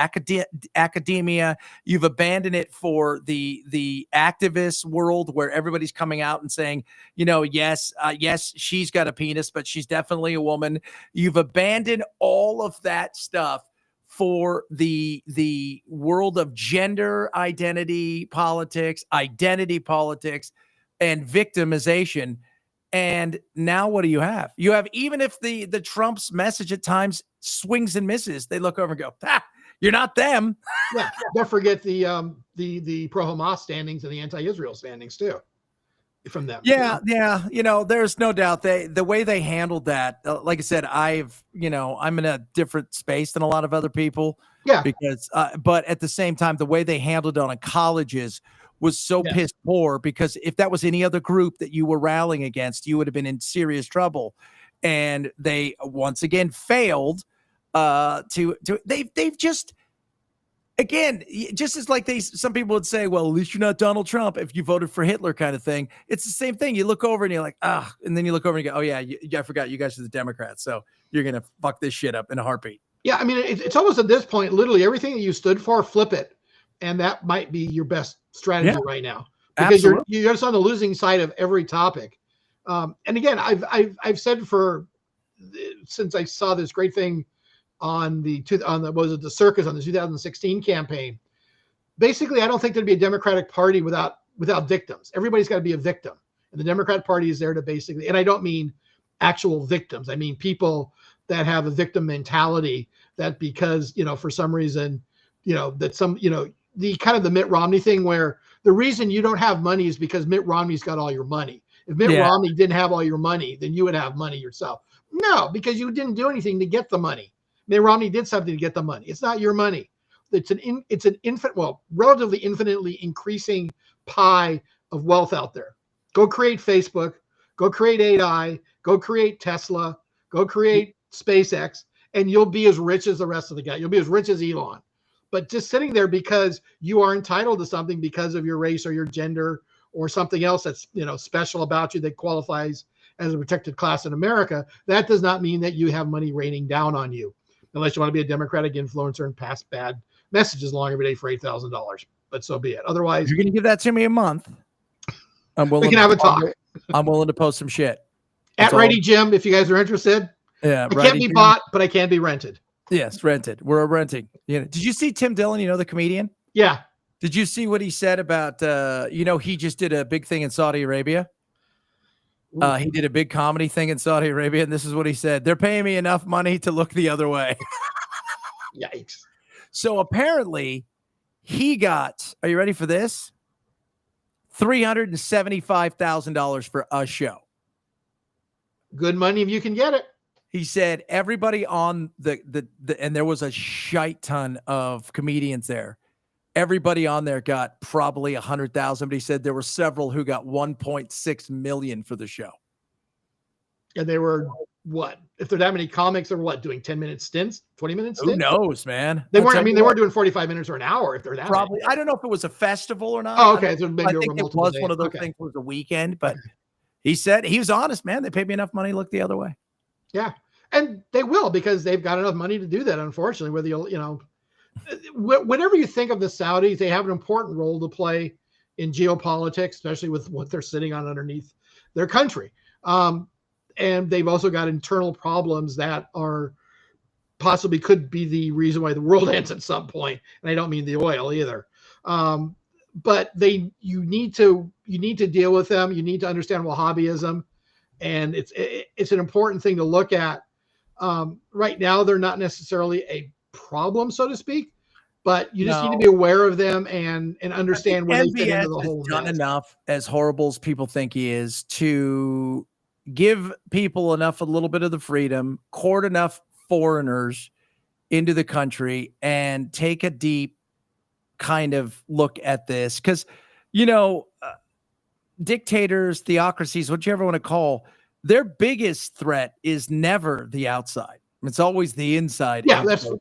academia. You've abandoned it for the activist world, where everybody's coming out and saying, yes, she's got a penis, but she's definitely a woman. You've abandoned all of that stuff for the world of gender identity politics, and victimization. And now what do you have? You have, even if the Trump's message at times swings and misses, they look over and go, you're not them. Yeah. Don't forget the pro-Hamas standings and the anti-Israel standings too from them. Yeah. There's no doubt the way they handled that, like I said, I'm in a different space than a lot of other people. Yeah. Because, but at the same time, the way they handled it on colleges was so piss poor, because if that was any other group that you were rallying against, you would have been in serious trouble. And they once again failed they've just, again, just as like some people would say, well, at least you're not Donald Trump if you voted for Hitler kind of thing. It's the same thing. You look over and you're like, and then you look over and you go, oh yeah, I forgot you guys are the Democrats. So you're going to fuck this shit up in a heartbeat. Yeah. I mean, it's almost at this point, literally everything that you stood for, flip it. And that might be your best strategy right now, because you're just on the losing side of every topic. And again, I've said since I saw this great thing on the circus on the 2016 campaign, basically, I don't think there'd be a Democratic Party without victims. Everybody's got to be a victim, and the Democrat Party is there to basically, and I don't mean actual victims. I mean, people that have a victim mentality that because, for some reason, that some, the kind of the Mitt Romney thing where the reason you don't have money is because Mitt Romney's got all your money. If Mitt Romney didn't have all your money, then you would have money yourself. No, because you didn't do anything to get the money. Mitt Romney did something to get the money. It's not your money. It's an relatively infinitely increasing pie of wealth out there. Go create Facebook, go create AI, go create Tesla, go create SpaceX, and you'll be as rich as the rest of the guy. You'll be as rich as Elon. But just sitting there because you are entitled to something because of your race or your gender or something else that's, special about you that qualifies as a protected class in America, that does not mean that you have money raining down on you, unless you want to be a Democratic influencer and pass bad messages along every day for $8,000. But so be it. Otherwise, you're going to give that to me a month. We can have a talk. I'm willing to post some shit. At Righty Jim, if you guys are interested. Yeah, I can't be bought, but I can be rented. Yes, rented. We're renting. Did you see Tim Dillon, the comedian? Yeah. Did you see what he said about, he just did a big thing in Saudi Arabia? He did a big comedy thing in Saudi Arabia, and this is what he said. They're paying me enough money to look the other way. Yikes. So apparently he got, are you ready for this? $375,000 for a show. Good money if you can get it. He said everybody on the and there was a shite ton of comedians there. Everybody on there got probably 100,000, but he said there were several who got 1.6 million for the show. And they were what? If there are that many comics, they're what, doing 10-minute stints, 20-minute stints? Who knows, man? They weren't. I mean, they weren't doing 45 minutes or an hour. If they're that probably. many. I don't know if it was a festival or not. Oh, okay. So maybe I think it was one of those things. Was a weekend, but he said he was honest, man. They paid me enough money to look the other way. Yeah, and they will because they've got enough money to do that. Unfortunately, whether whenever you think of the Saudis, they have an important role to play in geopolitics, especially with what they're sitting on underneath their country. And they've also got internal problems that are possibly could be the reason why the world ends at some point. And I don't mean the oil either. But you need to deal with them. You need to understand Wahhabism, and it's an important thing to look at. Right now, they're not necessarily a problem, so to speak, but you just need to be aware of them and understand where they fit into the whole. Done enough, as horrible as people think he is, to give people a little bit of the freedom, court enough foreigners into the country, and take a deep kind of look at this. Because, dictators, theocracies, whatever you want to call, their biggest threat is never the outside. It's always the inside. Yeah, that's the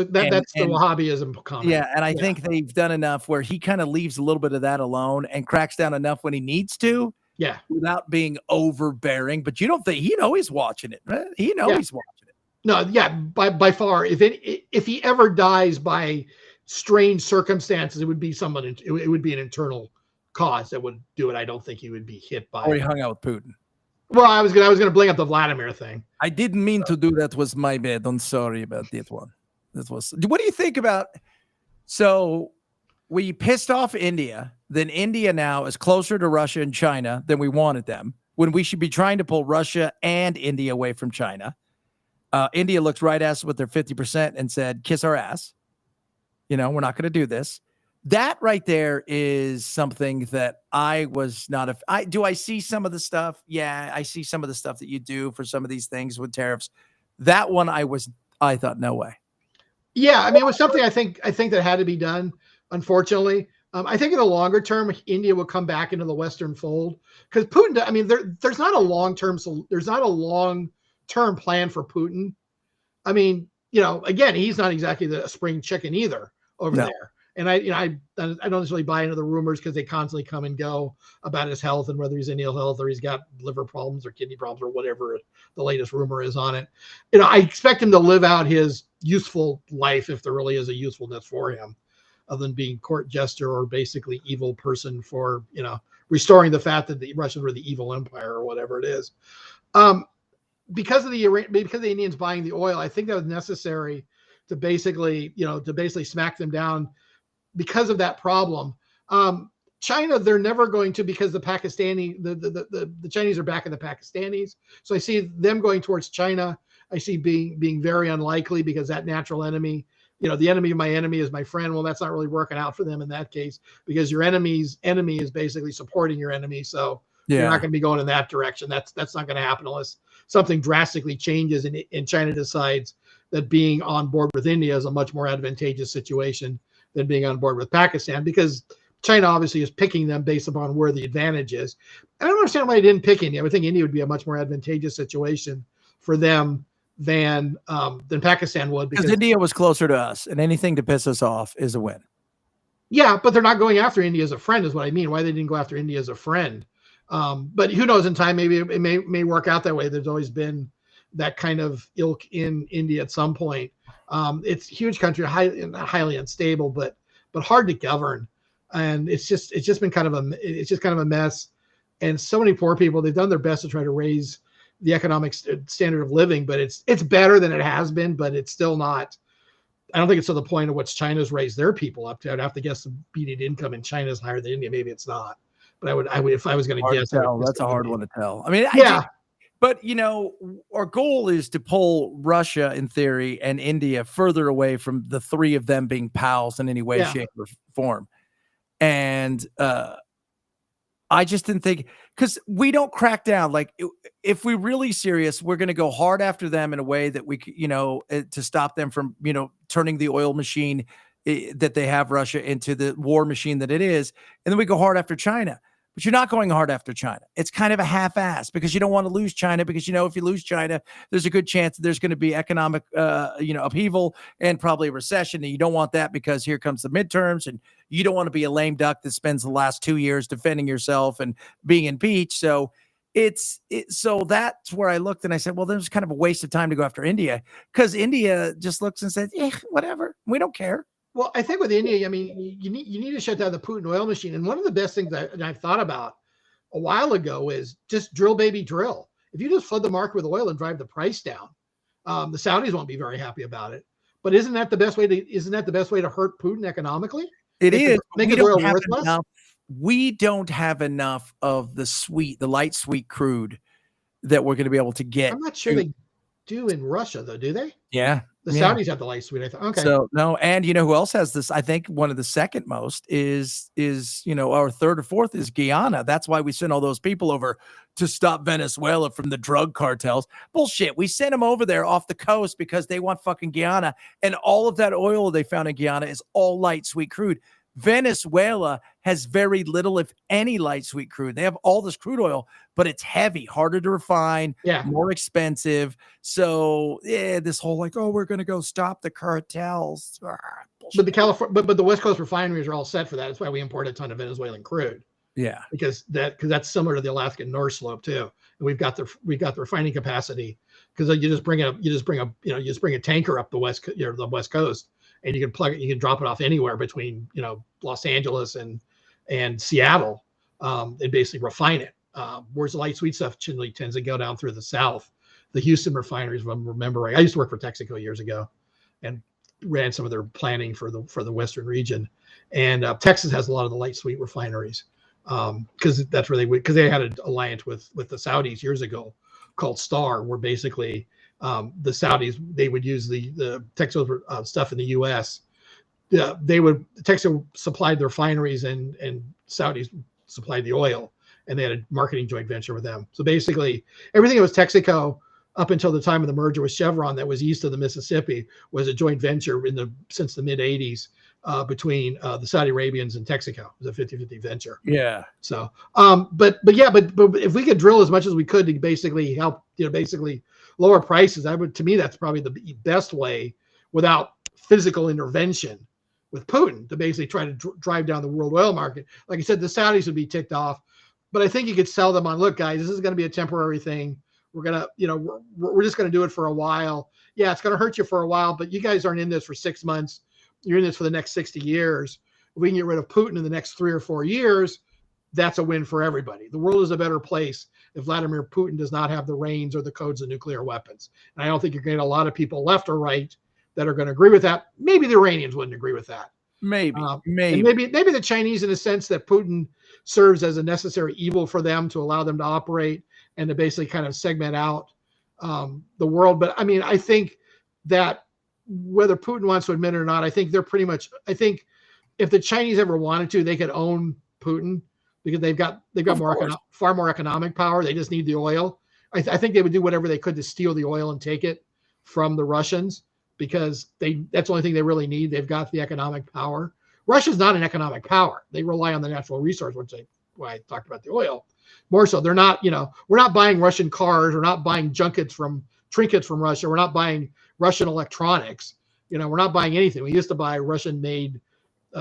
Wahhabism comment. Yeah, and I think they've done enough where he kind of leaves a little bit of that alone and cracks down enough when he needs to. Yeah, without being overbearing. But you don't think he's watching it, right? He's watching it. No, yeah, by far. If he ever dies by strange circumstances, it would be it would be an internal cause that would do it. I don't think he would be hit by. Or he hung out with Putin. Well, I was gonna bring up the Vladimir thing. I didn't mean to do that. Was my bad. I'm sorry about that one. What do you think about? So we pissed off India. Then India now is closer to Russia and China than we wanted them, when we should be trying to pull Russia and India away from China. India looked right at us with their 50% and said, kiss our ass. We're not going to do this. That right there is something that I was not. Do I see some of the stuff? Yeah, I see some of the stuff that you do for some of these things with tariffs. That one I thought, no way. Yeah, I mean, it was something I think that had to be done, unfortunately. I think in the longer term, India will come back into the Western fold because Putin. I mean, there's not a long-term plan for Putin. I mean, again, he's not exactly the spring chicken either over there. And I don't necessarily buy into the rumors because they constantly come and go about his health and whether he's in ill health or he's got liver problems or kidney problems or whatever the latest rumor is on it. I expect him to live out his useful life if there really is a usefulness for him, other than being court jester or basically evil person for, restoring the fact that the Russians were the evil empire or whatever it is. Because of the Indians buying the oil, I think that was necessary to basically smack them down because of that problem. China, they're never going to, because the Chinese are backing the Pakistanis. So I see them going towards China. I see being very unlikely, because that natural enemy, the enemy of my enemy is my friend. Well, that's not really working out for them in that case, because your enemy's enemy is basically supporting your enemy. So you're not going to be going in that direction. That's not going to happen unless something drastically changes and China decides that being on board with India is a much more advantageous situation than being on board with Pakistan, because China obviously is picking them based upon where the advantage is. I don't understand why they didn't pick India. I would think India would be a much more advantageous situation for them than Pakistan would, because India was closer to us, and anything to piss us off is a win. Yeah, but they're not going after India as a friend, is what I mean. Why they didn't go after India as a friend. But who knows, in time, maybe it may work out that way. There's always been that kind of ilk in India at some point. It's a huge country, highly unstable, but hard to govern. And it's just been kind of a mess. And so many poor people, they've done their best to try to raise the economic standard of living, but it's better than it has been, but it's still not. I don't think it's to the point of what China's raised their people up to. I'd have to guess the median income in China is higher than India. Maybe it's not, but I would if I was going to guess. That's a hard one to tell. I mean, but our goal is to pull Russia, in theory, and India further away from the three of them being pals in any way, shape, or form. And I just didn't think, because we don't crack down. Like, if we're really serious, we're going to go hard after them in a way that we, to stop them from, turning the oil machine that they have, Russia, into the war machine that it is. And then we go hard after China. But you're not going hard after China. It's kind of a half-ass, because you don't want to lose China, because, if you lose China, there's a good chance that there's going to be economic, upheaval and probably a recession. And you don't want that, because here comes the midterms, and you don't want to be a lame duck that spends the last 2 years defending yourself and being impeached. So so that's where I looked and I said, well, there's kind of a waste of time to go after India, because India just looks and says, whatever, we don't care. Well, I think with India, I mean, you need to shut down the Putin oil machine. And one of the best things that I've thought about a while ago is just drill, baby, drill. If you just flood the market with oil and drive the price down, the Saudis won't be very happy about it. But isn't that the best way to hurt Putin economically? It is. Make his oil worthless. We don't have enough of the light sweet crude that we're going to be able to get. I'm not sure they do in Russia, though, do they? Yeah. The Saudis have the light sweet, I thought. Okay. So no, and who else has this? I think one of the second most is our third or fourth is Guyana. That's why we sent all those people over to stop Venezuela from the drug cartels. Bullshit. We sent them over there off the coast because they want fucking Guyana, and all of that oil they found in Guyana is all light sweet crude. Venezuela has very little, if any, light sweet crude. They have all this crude oil, but it's heavy, harder to refine, more expensive. So this whole we're going to go stop the cartels. But the West Coast refineries are all set for that. That's why we import a ton of Venezuelan crude. Yeah, because that's similar to the Alaskan North Slope too. And we've got the refining capacity, because you just bring a tanker up the West Coast. And you can plug it, you can drop it off anywhere between, Los Angeles and Seattle, and basically refine it. Whereas the light sweet stuff generally tends to go down through the South. The Houston refineries, if I'm remembering, I used to work for Texaco years ago and ran some of their planning for the Western region. And Texas has a lot of the light sweet refineries, because that's where they had an alliance with the Saudis years ago called STAR, where basically the Saudis, they would use the Texas stuff in the U.S. Texas supplied the refineries and Saudis supplied the oil, and they had a marketing joint venture with them. So basically, everything that was Texaco up until the time of the merger with Chevron that was east of the Mississippi was a joint venture since the mid 80s between the Saudi Arabians and Texaco. It was a 50-50 venture. Yeah. So, but if we could drill as much as we could to basically help, basically lower prices, to me, that's probably the best way without physical intervention with Putin to basically try to drive down the world oil market. Like I said, the Saudis would be ticked off, but I think you could sell them on, look, guys, this is going to be a temporary thing. We're going to, we're just going to do it for a while. Yeah, it's going to hurt you for a while, but you guys aren't in this for 6 months. You're in this for the next 60 years. If we can get rid of Putin in the next 3 or 4 years, that's a win for everybody. The world is a better place if Vladimir Putin does not have the reins or the codes of nuclear weapons. And I don't think you're going to get a lot of people left or right that are going to agree with that. Maybe the Iranians wouldn't agree with that. Maybe. And maybe the Chinese, in a sense that Putin serves as a necessary evil for them to allow them to operate and to basically kind of segment out the world. But I mean, I think that whether Putin wants to admit it or not, I think I think if the Chinese ever wanted to, they could own Putin because they've got far more economic power. They just need the oil. I think they would do whatever they could to steal the oil and take it from the Russians because that's the only thing they really need. They've got the economic power. Russia's not an economic power. They rely on the natural resource, why I talked about the oil. More so, they're not, we're not buying Russian cars. We're not buying trinkets from Russia. We're not buying Russian electronics. We're not buying anything. We used to buy Russian-made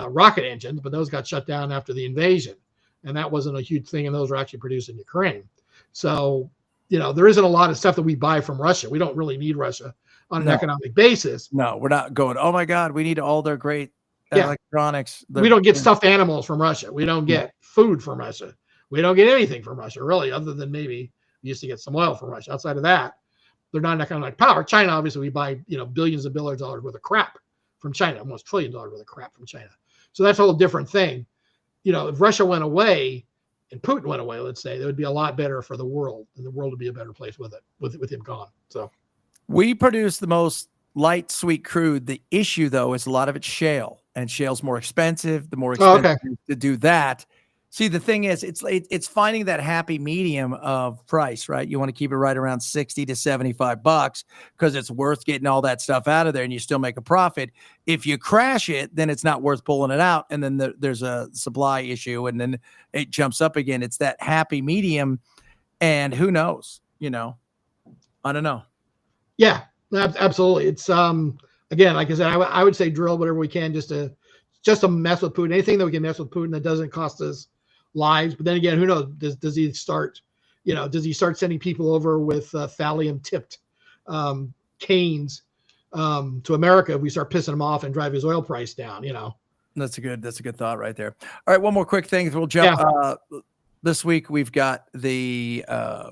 rocket engines, but those got shut down after the invasion. And that wasn't a huge thing, and those were actually produced in Ukraine. So, there isn't a lot of stuff that we buy from Russia. We don't really need Russia on an economic basis. No, we're not going, oh my God, we need all their great electronics. We don't get stuffed animals from Russia. We don't get food from Russia. We don't get anything from Russia, really, other than maybe we used to get some oil from Russia. Outside of that, they're not an economic power. China, obviously, we buy, billions of dollars worth of crap from China, almost $1 trillion worth of crap from China. So that's a whole different thing. If Russia went away and Putin went away, let's say, it would be a lot better for the world, and the world would be a better place with him gone. So we produce the most light, sweet crude. The issue, though, is a lot of it's shale, and shale's more expensive. The more expensive to do that. See, the thing is, it's finding that happy medium of price, right? You want to keep it right around $60 to $75 because it's worth getting all that stuff out of there and you still make a profit. If you crash it, then it's not worth pulling it out. And then there's a supply issue and then it jumps up again. It's that happy medium. And who knows, I don't know. Yeah, absolutely. It's, again, like I said, I would say drill whatever we can just to mess with Putin. Anything that we can mess with Putin that doesn't cost us lives. But then again, who knows? Does he start sending people over with thallium tipped canes to America if we start pissing him off and drive his oil price down? That's a good thought right there. All right, one more quick thing. We'll jump. This week we've got the I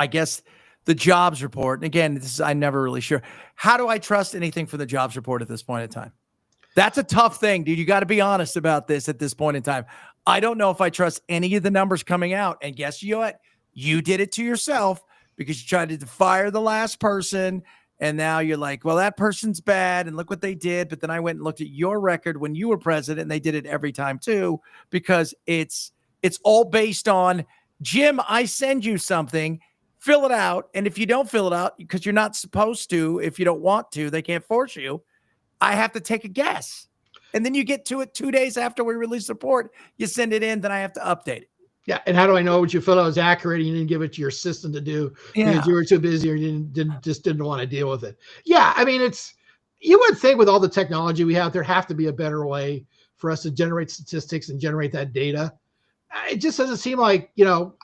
guess the jobs report. And again, I'm never really sure. How do I trust anything from the jobs report at this point in time? That's a tough thing, dude. You got to be honest about this at this point in time. I don't know if I trust any of the numbers coming out. And guess what? You did it to yourself because you tried to fire the last person. And now you're like, well, that person's bad. And look what they did. But then I went and looked at your record when you were president. And they did it every time too, because it's all based on, Jim, I send you something, fill it out. And if you don't fill it out, because you're not supposed to, if you don't want to, they can't force you. I have to take a guess. And then you get to it 2 days after we release the report. You send it in, then I have to update it. Yeah. And how do I know what you filled out was accurate and you didn't give it to your assistant to do because you were too busy or you didn't want to deal with it? Yeah. I mean, you would think with all the technology we have, there have to be a better way for us to generate statistics and generate that data. It just doesn't seem like,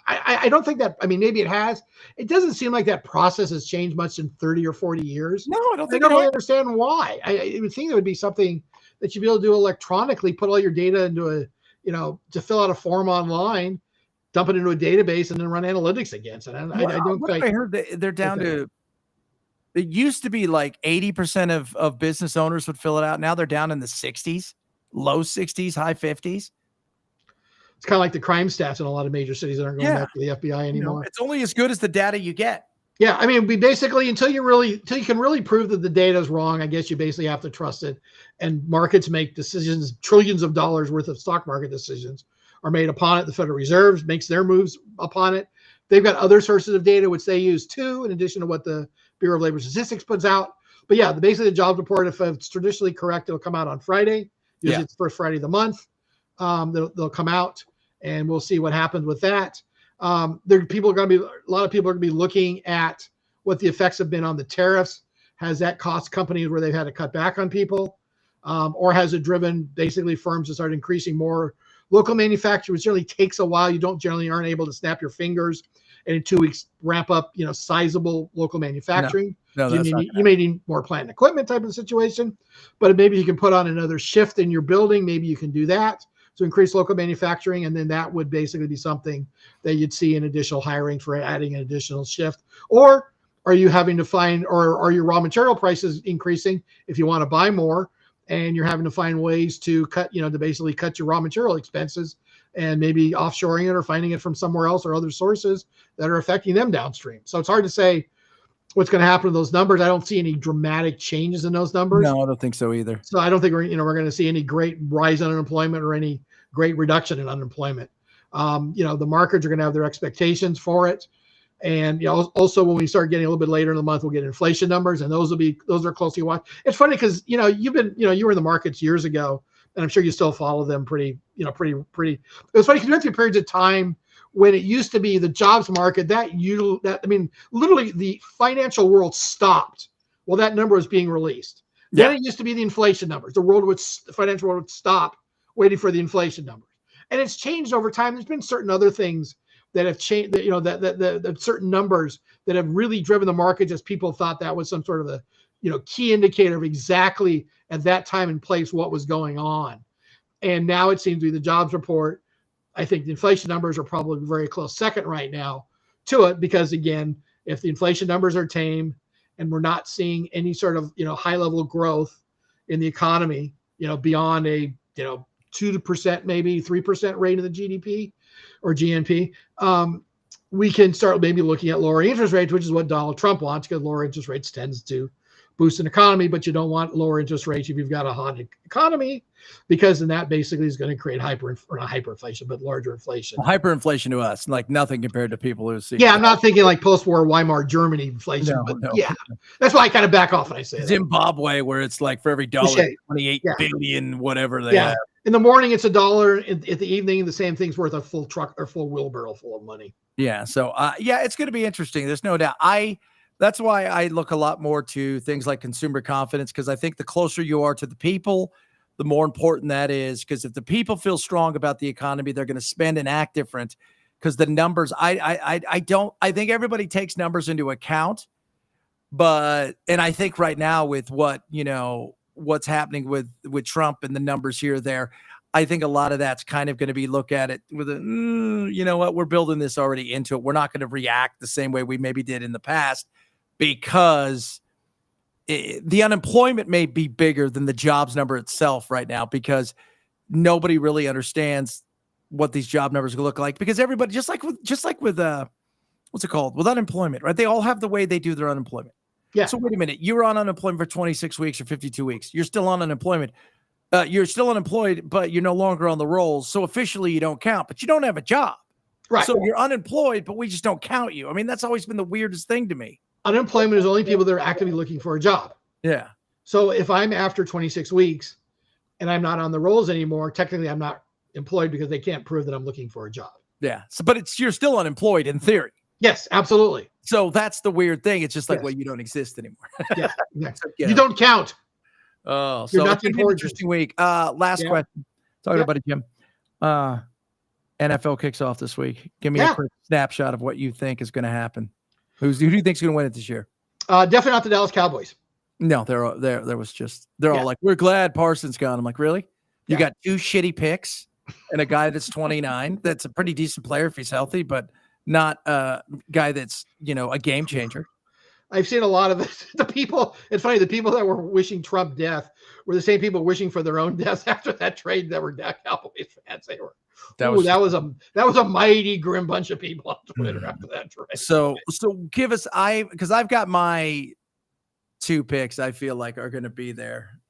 I don't think that, I mean, maybe it has. It doesn't seem like that process has changed much in 30 or 40 years. No, I don't really understand why. I would think it would be something that you'd be able to do electronically, put all your data into to fill out a form online, dump it into a database, and then run analytics against it. I heard they're down to, it used to be like 80% of business owners would fill it out. Now they're down in the 60s, low 60s, high 50s. It's kind of like the crime stats in a lot of major cities that aren't going back to the FBI anymore. It's only as good as the data you get. Yeah, I mean, we basically until you can really prove that the data is wrong, I guess you basically have to trust it. And markets make decisions, trillions of dollars worth of stock market decisions are made upon it. The Federal Reserve makes their moves upon it. They've got other sources of data which they use too, in addition to what the Bureau of Labor Statistics puts out. But yeah, basically the jobs report, if it's traditionally correct, it'll come out on Friday. Usually it's the first Friday of the month. They'll come out. And we'll see what happens with that. A lot of people are going to be looking at what the effects have been on the tariffs. Has that cost companies where they've had to cut back on people, or has it driven basically firms to start increasing more local manufacturing? Which generally takes a while. You aren't able to snap your fingers and in 2 weeks ramp up sizable local manufacturing. No, you may need more plant and equipment type of situation, but maybe you can put on another shift in your building. Maybe you can do that to increase local manufacturing, and then that would basically be something that you'd see in additional hiring for adding an additional shift. Or are you having to find, or are your raw material prices increasing if you want to buy more? and you're having to find ways to to basically cut your raw material expenses and maybe offshoring it or finding it from somewhere else or other sources that are affecting them downstream. So it's hard to say what's going to happen to those numbers. I don't see any dramatic changes in those numbers. No, I don't think so either. So I don't think we're going to see any great rise in unemployment or any great reduction in unemployment. The markets are going to have their expectations for it. And also when we start getting a little bit later in the month, we'll get inflation numbers, and those are closely watched. It's funny because you were in the markets years ago, and I'm sure you still follow them pretty. It was funny because we went through periods of time when it used to be the jobs market literally the financial world stopped while that number was being released. Yeah. Then it used to be the inflation numbers. The financial world would stop waiting for the inflation numbers, and it's changed over time. There's been certain other things that have changed, that certain numbers that have really driven the market, just people thought that was some sort of a, key indicator of exactly at that time and place what was going on. And now it seems to be the jobs report. I think the inflation numbers are probably very close second right now to it, because again, if the inflation numbers are tame and we're not seeing any sort of, high level growth in the economy, beyond a, 2%, maybe 3% rate of the GDP or GNP, we can start maybe looking at lower interest rates, which is what Donald Trump wants, because lower interest rates tends to boost an economy, but you don't want lower interest rates if you've got a hot economy, because then that basically is going to create not hyperinflation, but larger inflation. Well, hyperinflation to us, like nothing compared to people who see. Yeah, I'm not thinking like post-war Weimar Germany inflation, yeah, that's why I kind of back off when I say Zimbabwe, where it's like for every dollar, 28 billion, whatever they have. In the morning, it's $1. At the evening, the same thing's worth a full truck or full wheelbarrow full of money. Yeah. So, it's going to be interesting. There's no doubt. That's why I look a lot more to things like consumer confidence, because I think the closer you are to the people, the more important that is. Because if the people feel strong about the economy, they're going to spend and act different. Because the numbers, I think everybody takes numbers into account, and I think right now with what's happening with Trump and the numbers here or there, I think a lot of that's kind of going to be look at it with we're building this already into it. We're not going to react the same way we maybe did in the past, because the unemployment may be bigger than the jobs number itself right now, because nobody really understands what these job numbers look like, because everybody, just like with what's it called, with unemployment, right? They all have the way they do their unemployment. Yeah. So wait a minute, you were on unemployment for 26 weeks or 52 weeks. You're still on unemployment. You're still unemployed, but you're no longer on the rolls. So officially you don't count, but you don't have a job. Right. So you're unemployed, but we just don't count you. I mean, that's always been the weirdest thing to me. Unemployment is only people that are actively looking for a job. Yeah. So if I'm after 26 weeks and I'm not on the rolls anymore, technically I'm not employed, because they can't prove that I'm looking for a job. Yeah. So, but you're still unemployed in theory. Yes, absolutely. So that's the weird thing. It's just like, well, you don't exist anymore. Yeah. You don't count. Oh, You're so not it's been an interesting week. Last question. Talking about it, Jim. NFL kicks off this week. Give me a quick snapshot of what you think is going to happen. Who do you think is going to win it this year? Definitely not the Dallas Cowboys. No, they're all like, we're glad Parsons gone. I'm like, really? You got two shitty picks and a guy that's 29. That's a pretty decent player if he's healthy, but not a guy that's, a game changer. I've seen a lot of it. The people that were wishing Trump death were the same people wishing for their own deaths after that trade that were Cowboys fans. That was a mighty grim bunch of people on Twitter after that trade. So give us, because I've got my two picks I feel like are going to be there.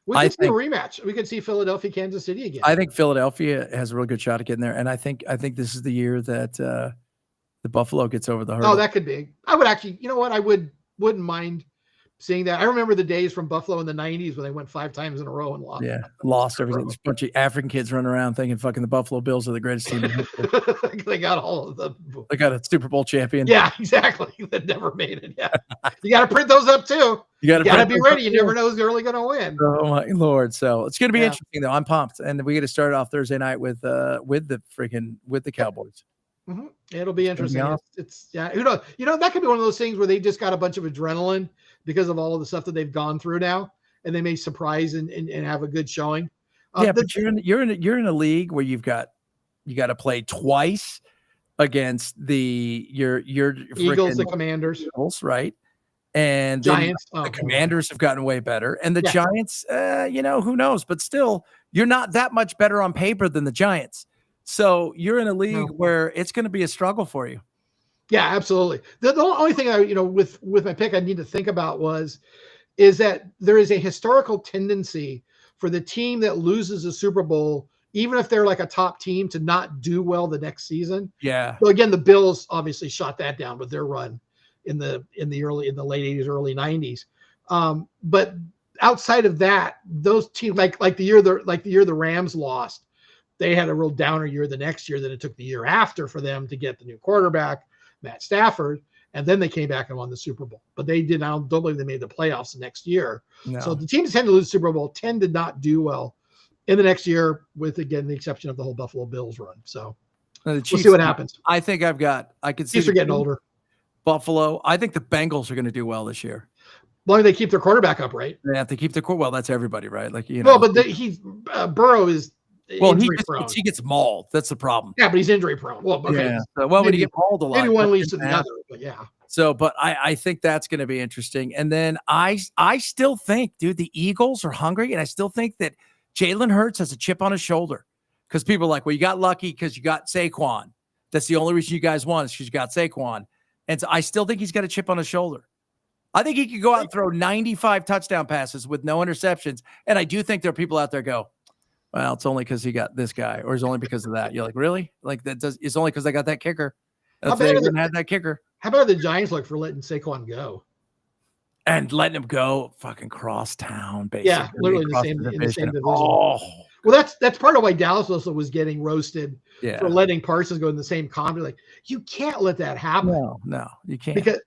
We could see a rematch. We could see Philadelphia, Kansas City again. I think Philadelphia has a real good shot at getting there, and I think this is the year that the Buffalo gets over the hurdle. Oh, that could be. I would actually, I wouldn't mind seeing that. I remember the days from Buffalo in the 90s when they went 5 times in a row and lost. Yeah, lost everything. There's a bunch of African kids running around thinking fucking the Buffalo Bills are the greatest team in history. They got all of them. They got a Super Bowl champion. Yeah, exactly. That never made it. Yeah, you got to print those up too. You got to be ready. You never know who's really going to win. Oh my Lord! So it's going to be interesting though. I'm pumped, and we get to start off Thursday night with the Cowboys. Mm-hmm. It'll be interesting. It's who knows? That could be one of those things where they just got a bunch of adrenaline because of all of the stuff that they've gone through now, and they may surprise and have a good showing. But you're in a league where you got to play twice against your Eagles, the Commanders, Eagles, right? And Giants, the Commanders have gotten way better. And the Giants, who knows? But still, you're not that much better on paper than the Giants. So you're in a league where it's going to be a struggle for you. Yeah, absolutely. The only thing with my pick I need to think about is that there is a historical tendency for the team that loses a Super Bowl, even if they're like a top team, to not do well the next season. Yeah. So again, the Bills obviously shot that down with their run in the late 80s, early 90s. But outside of that, those teams like the year the Rams lost, they had a real downer year the next year. Then it took the year after for them to get the new quarterback, Matt Stafford, and then they came back and won the Super Bowl. But they did not. Don't believe they made the playoffs the next year. No. So the teams tend to lose the Super Bowl, tend to not do well in the next year, with again the exception of the whole Buffalo Bills run. So we'll see what happens. I think I can see Chiefs are getting older. Buffalo. I think the Bengals are going to do well this year. Long as they keep their quarterback up, right? They have to keep their core. Well, that's everybody, right? Like Well, but Burrow is. Well, he gets mauled. That's the problem. Yeah, but he's injury prone. Well, okay. Yeah. So, when you get mauled a lot, maybe one leads to the other. But yeah. So, but I think that's going to be interesting. And then I still think, dude, the Eagles are hungry, and I still think that Jalen Hurts has a chip on his shoulder because people are like, well, you got lucky because you got Saquon. That's the only reason you guys won is because you got Saquon. And so I still think he's got a chip on his shoulder. I think he could go out and throw 95 touchdown passes with no interceptions. And I do think there are people out there go, well, it's only because he got this guy, or it's only because of that. You're like, really? Like it's only because they got that kicker. If they didn't have that kicker. How about the Giants look for letting Saquon go? And letting him go fucking cross town, basically. Yeah, literally in the same division. Oh. Well, that's part of why Dallas also was getting roasted for letting Parsons go in the same conference. Like, you can't let that happen. No, you can't. Because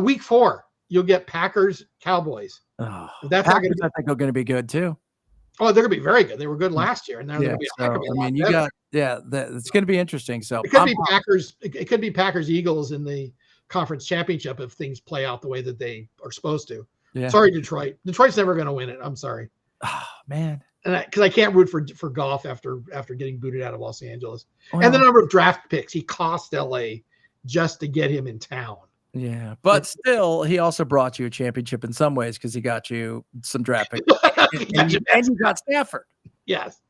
week 4, you'll get Packers, Cowboys. Oh, Packers, I think, are going to be good too. Oh, they're going to be very good. They were good last year, and they're going to be. It's going to be interesting. So it could be Packers. It could be Packers Eagles in the conference championship if things play out the way that they are supposed to. Yeah. Sorry, Detroit. Detroit's never going to win it. I'm sorry. Oh man. And because I can't root for Goff after getting booted out of Los Angeles, and the number of draft picks he cost LA just to get him in town. Yeah, but still, he also brought you a championship in some ways because he got you some draft picks, and you got Stafford. Yes.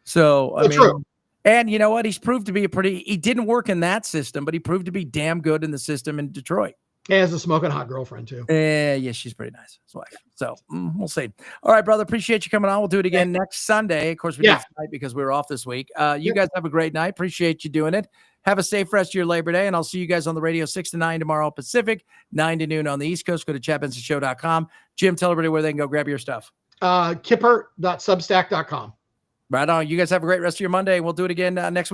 So I mean, true. And you know what? He's proved to be he didn't work in that system, but he proved to be damn good in the system in Detroit. He has a smoking hot girlfriend too. Yeah, she's pretty nice. His wife. So we'll see. All right, brother. Appreciate you coming on. We'll do it again next Sunday. Of course, we did tonight because we were off this week. You guys have a great night. Appreciate you doing it. Have a safe rest of your Labor Day, and I'll see you guys on the radio 6 to 9 tomorrow Pacific, 9 to noon on the East Coast. Go to ChadBensonShow.com. Jim, tell everybody where they can go grab your stuff. Kipper.substack.com. Right on. You guys have a great rest of your Monday. We'll do it again next week.